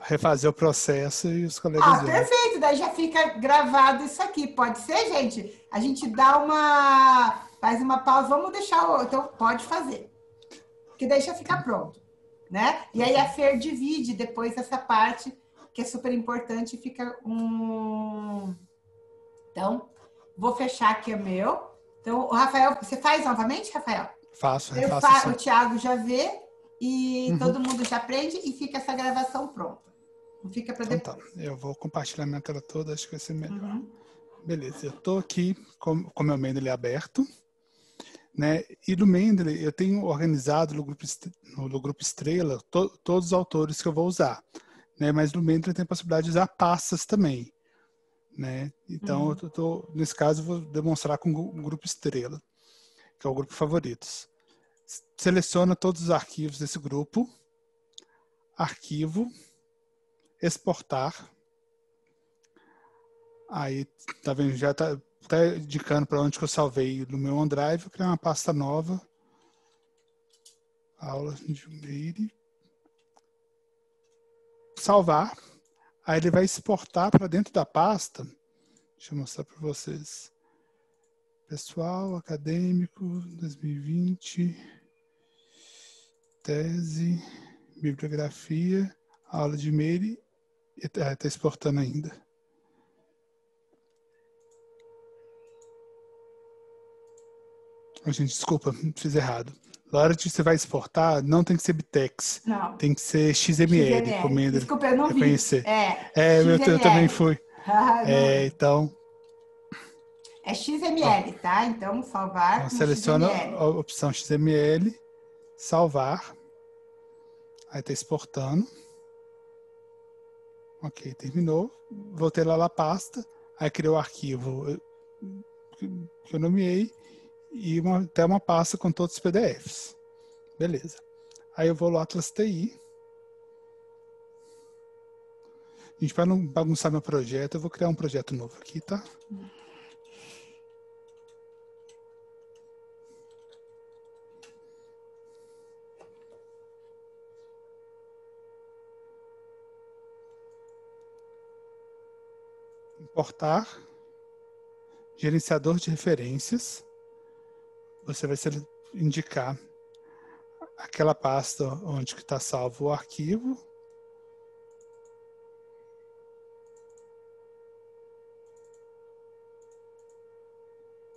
refazer o processo e os colegas verem. Perfeito, daí já fica gravado isso aqui. Pode ser, gente? A gente faz uma pausa, vamos deixar, então pode fazer. Porque daí já fica pronto, né? E aí a Fer divide depois essa parte, que é super importante, fica Então, vou fechar aqui o meu. Então, o Rafael, você faz novamente, Rafael? Faço. O Thiago já vê e todo mundo já aprende e fica essa gravação pronta. Não fica para depois. Então, eu vou compartilhar minha tela toda, acho que vai ser melhor. Beleza, eu estou aqui com o meu Mendeley aberto, né? E no Mendeley eu tenho organizado no grupo Estrela todos os autores que eu vou usar, né? Mas no Mendeley tem a possibilidade de usar pastas também, né? Então, nesse caso, eu vou demonstrar com o grupo Estrela, que é o grupo favoritos. Seleciona todos os arquivos desse grupo, arquivo, exportar. Aí, tá vendo? Já tá indicando para onde que eu salvei no meu OneDrive. Eu criei uma pasta nova. Aula de Meire. Salvar. Aí ele vai exportar para dentro da pasta. Deixa eu mostrar para vocês. Pessoal, acadêmico, 2020. Tese, bibliografia, aula de Meire. Está exportando ainda. Gente, desculpa, fiz errado. Na hora que você vai exportar, não tem que ser BTEX. Não. Tem que ser XML. Desculpa, eu não reconhecer. vi. Eu também fui. Então... É XML, tá? Então, salvar então, seleciona a opção XML, salvar. Aí está exportando. Ok, terminou. Voltei lá na pasta. Aí criou o arquivo que eu nomeei. E até uma pasta com todos os PDFs. Beleza. Aí eu vou no Atlas TI. Gente, para não bagunçar meu projeto, eu vou criar um projeto novo aqui, tá? Importar. Gerenciador de referências. Você vai indicar aquela pasta onde está salvo o arquivo.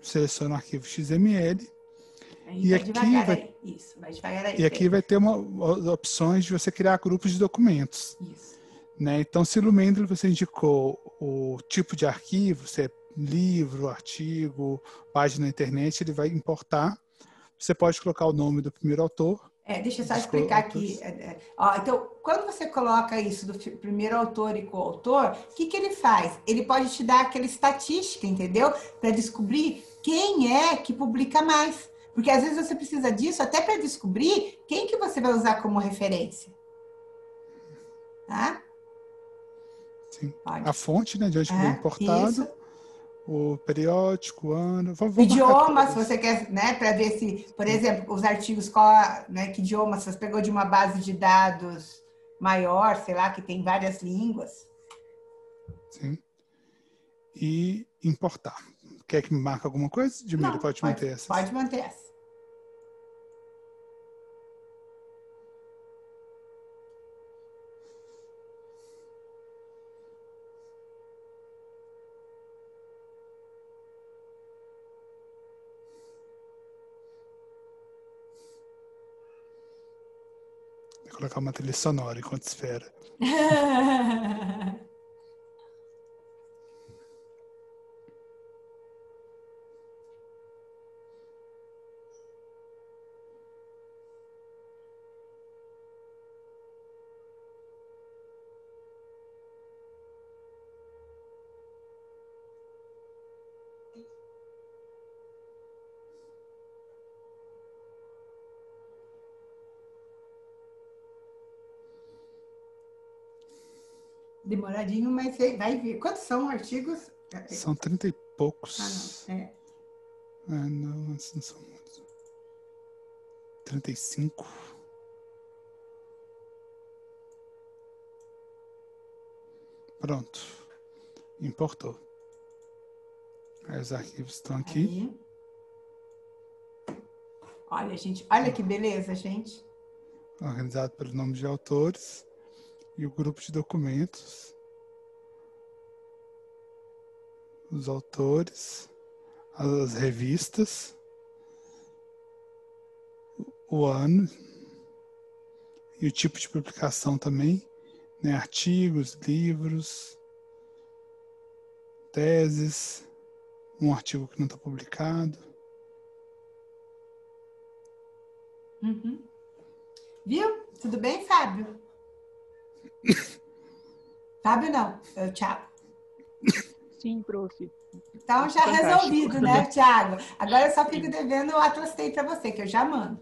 Seleciona o arquivo XML. E aqui vai... Isso, vai devagar aí. E aqui vai ter opções de você criar grupos de documentos. Isso. Né? Então, se no Mendeley você indicou o tipo de arquivo, se é livro, artigo, página na internet, ele vai importar. Você pode colocar o nome do primeiro autor. Deixa eu só explicar aqui. Então, quando você coloca isso do primeiro autor e coautor, o que ele faz? Ele pode te dar aquela estatística, entendeu? Para descobrir quem é que publica mais. Porque às vezes você precisa disso até para descobrir quem que você vai usar como referência. Tá? Sim. A fonte, né, de onde foi importado. Isso. O periódico, o ano. Idioma, se você quer, né, para ver se, por exemplo, os artigos, que idioma, se você pegou de uma base de dados maior, sei lá, que tem várias línguas. Sim. E importar. Quer que me marque alguma coisa? Dimira, pode manter essa. Pode manter essa. Vou colocar uma trilha sonora enquanto espera. Demoradinho, mas vai vir. Quantos são artigos? São 30 e poucos. Ah, não. Não, esses não são muitos. 35. Pronto. Importou. Aí os arquivos estão aqui. Aí. Olha, gente. Olha que beleza, gente. Organizado pelo nome de autores. E o grupo de documentos, os autores, as revistas, o ano e o tipo de publicação também, né? Artigos, livros, teses, um artigo que não está publicado. Uhum. Viu? Tudo bem, Fábio? Fábio não, é o Thiago. Sim, prof. Então já resolvido, né, Thiago? Agora eu só fico devendo o Atlas Tem para você, que eu já mando.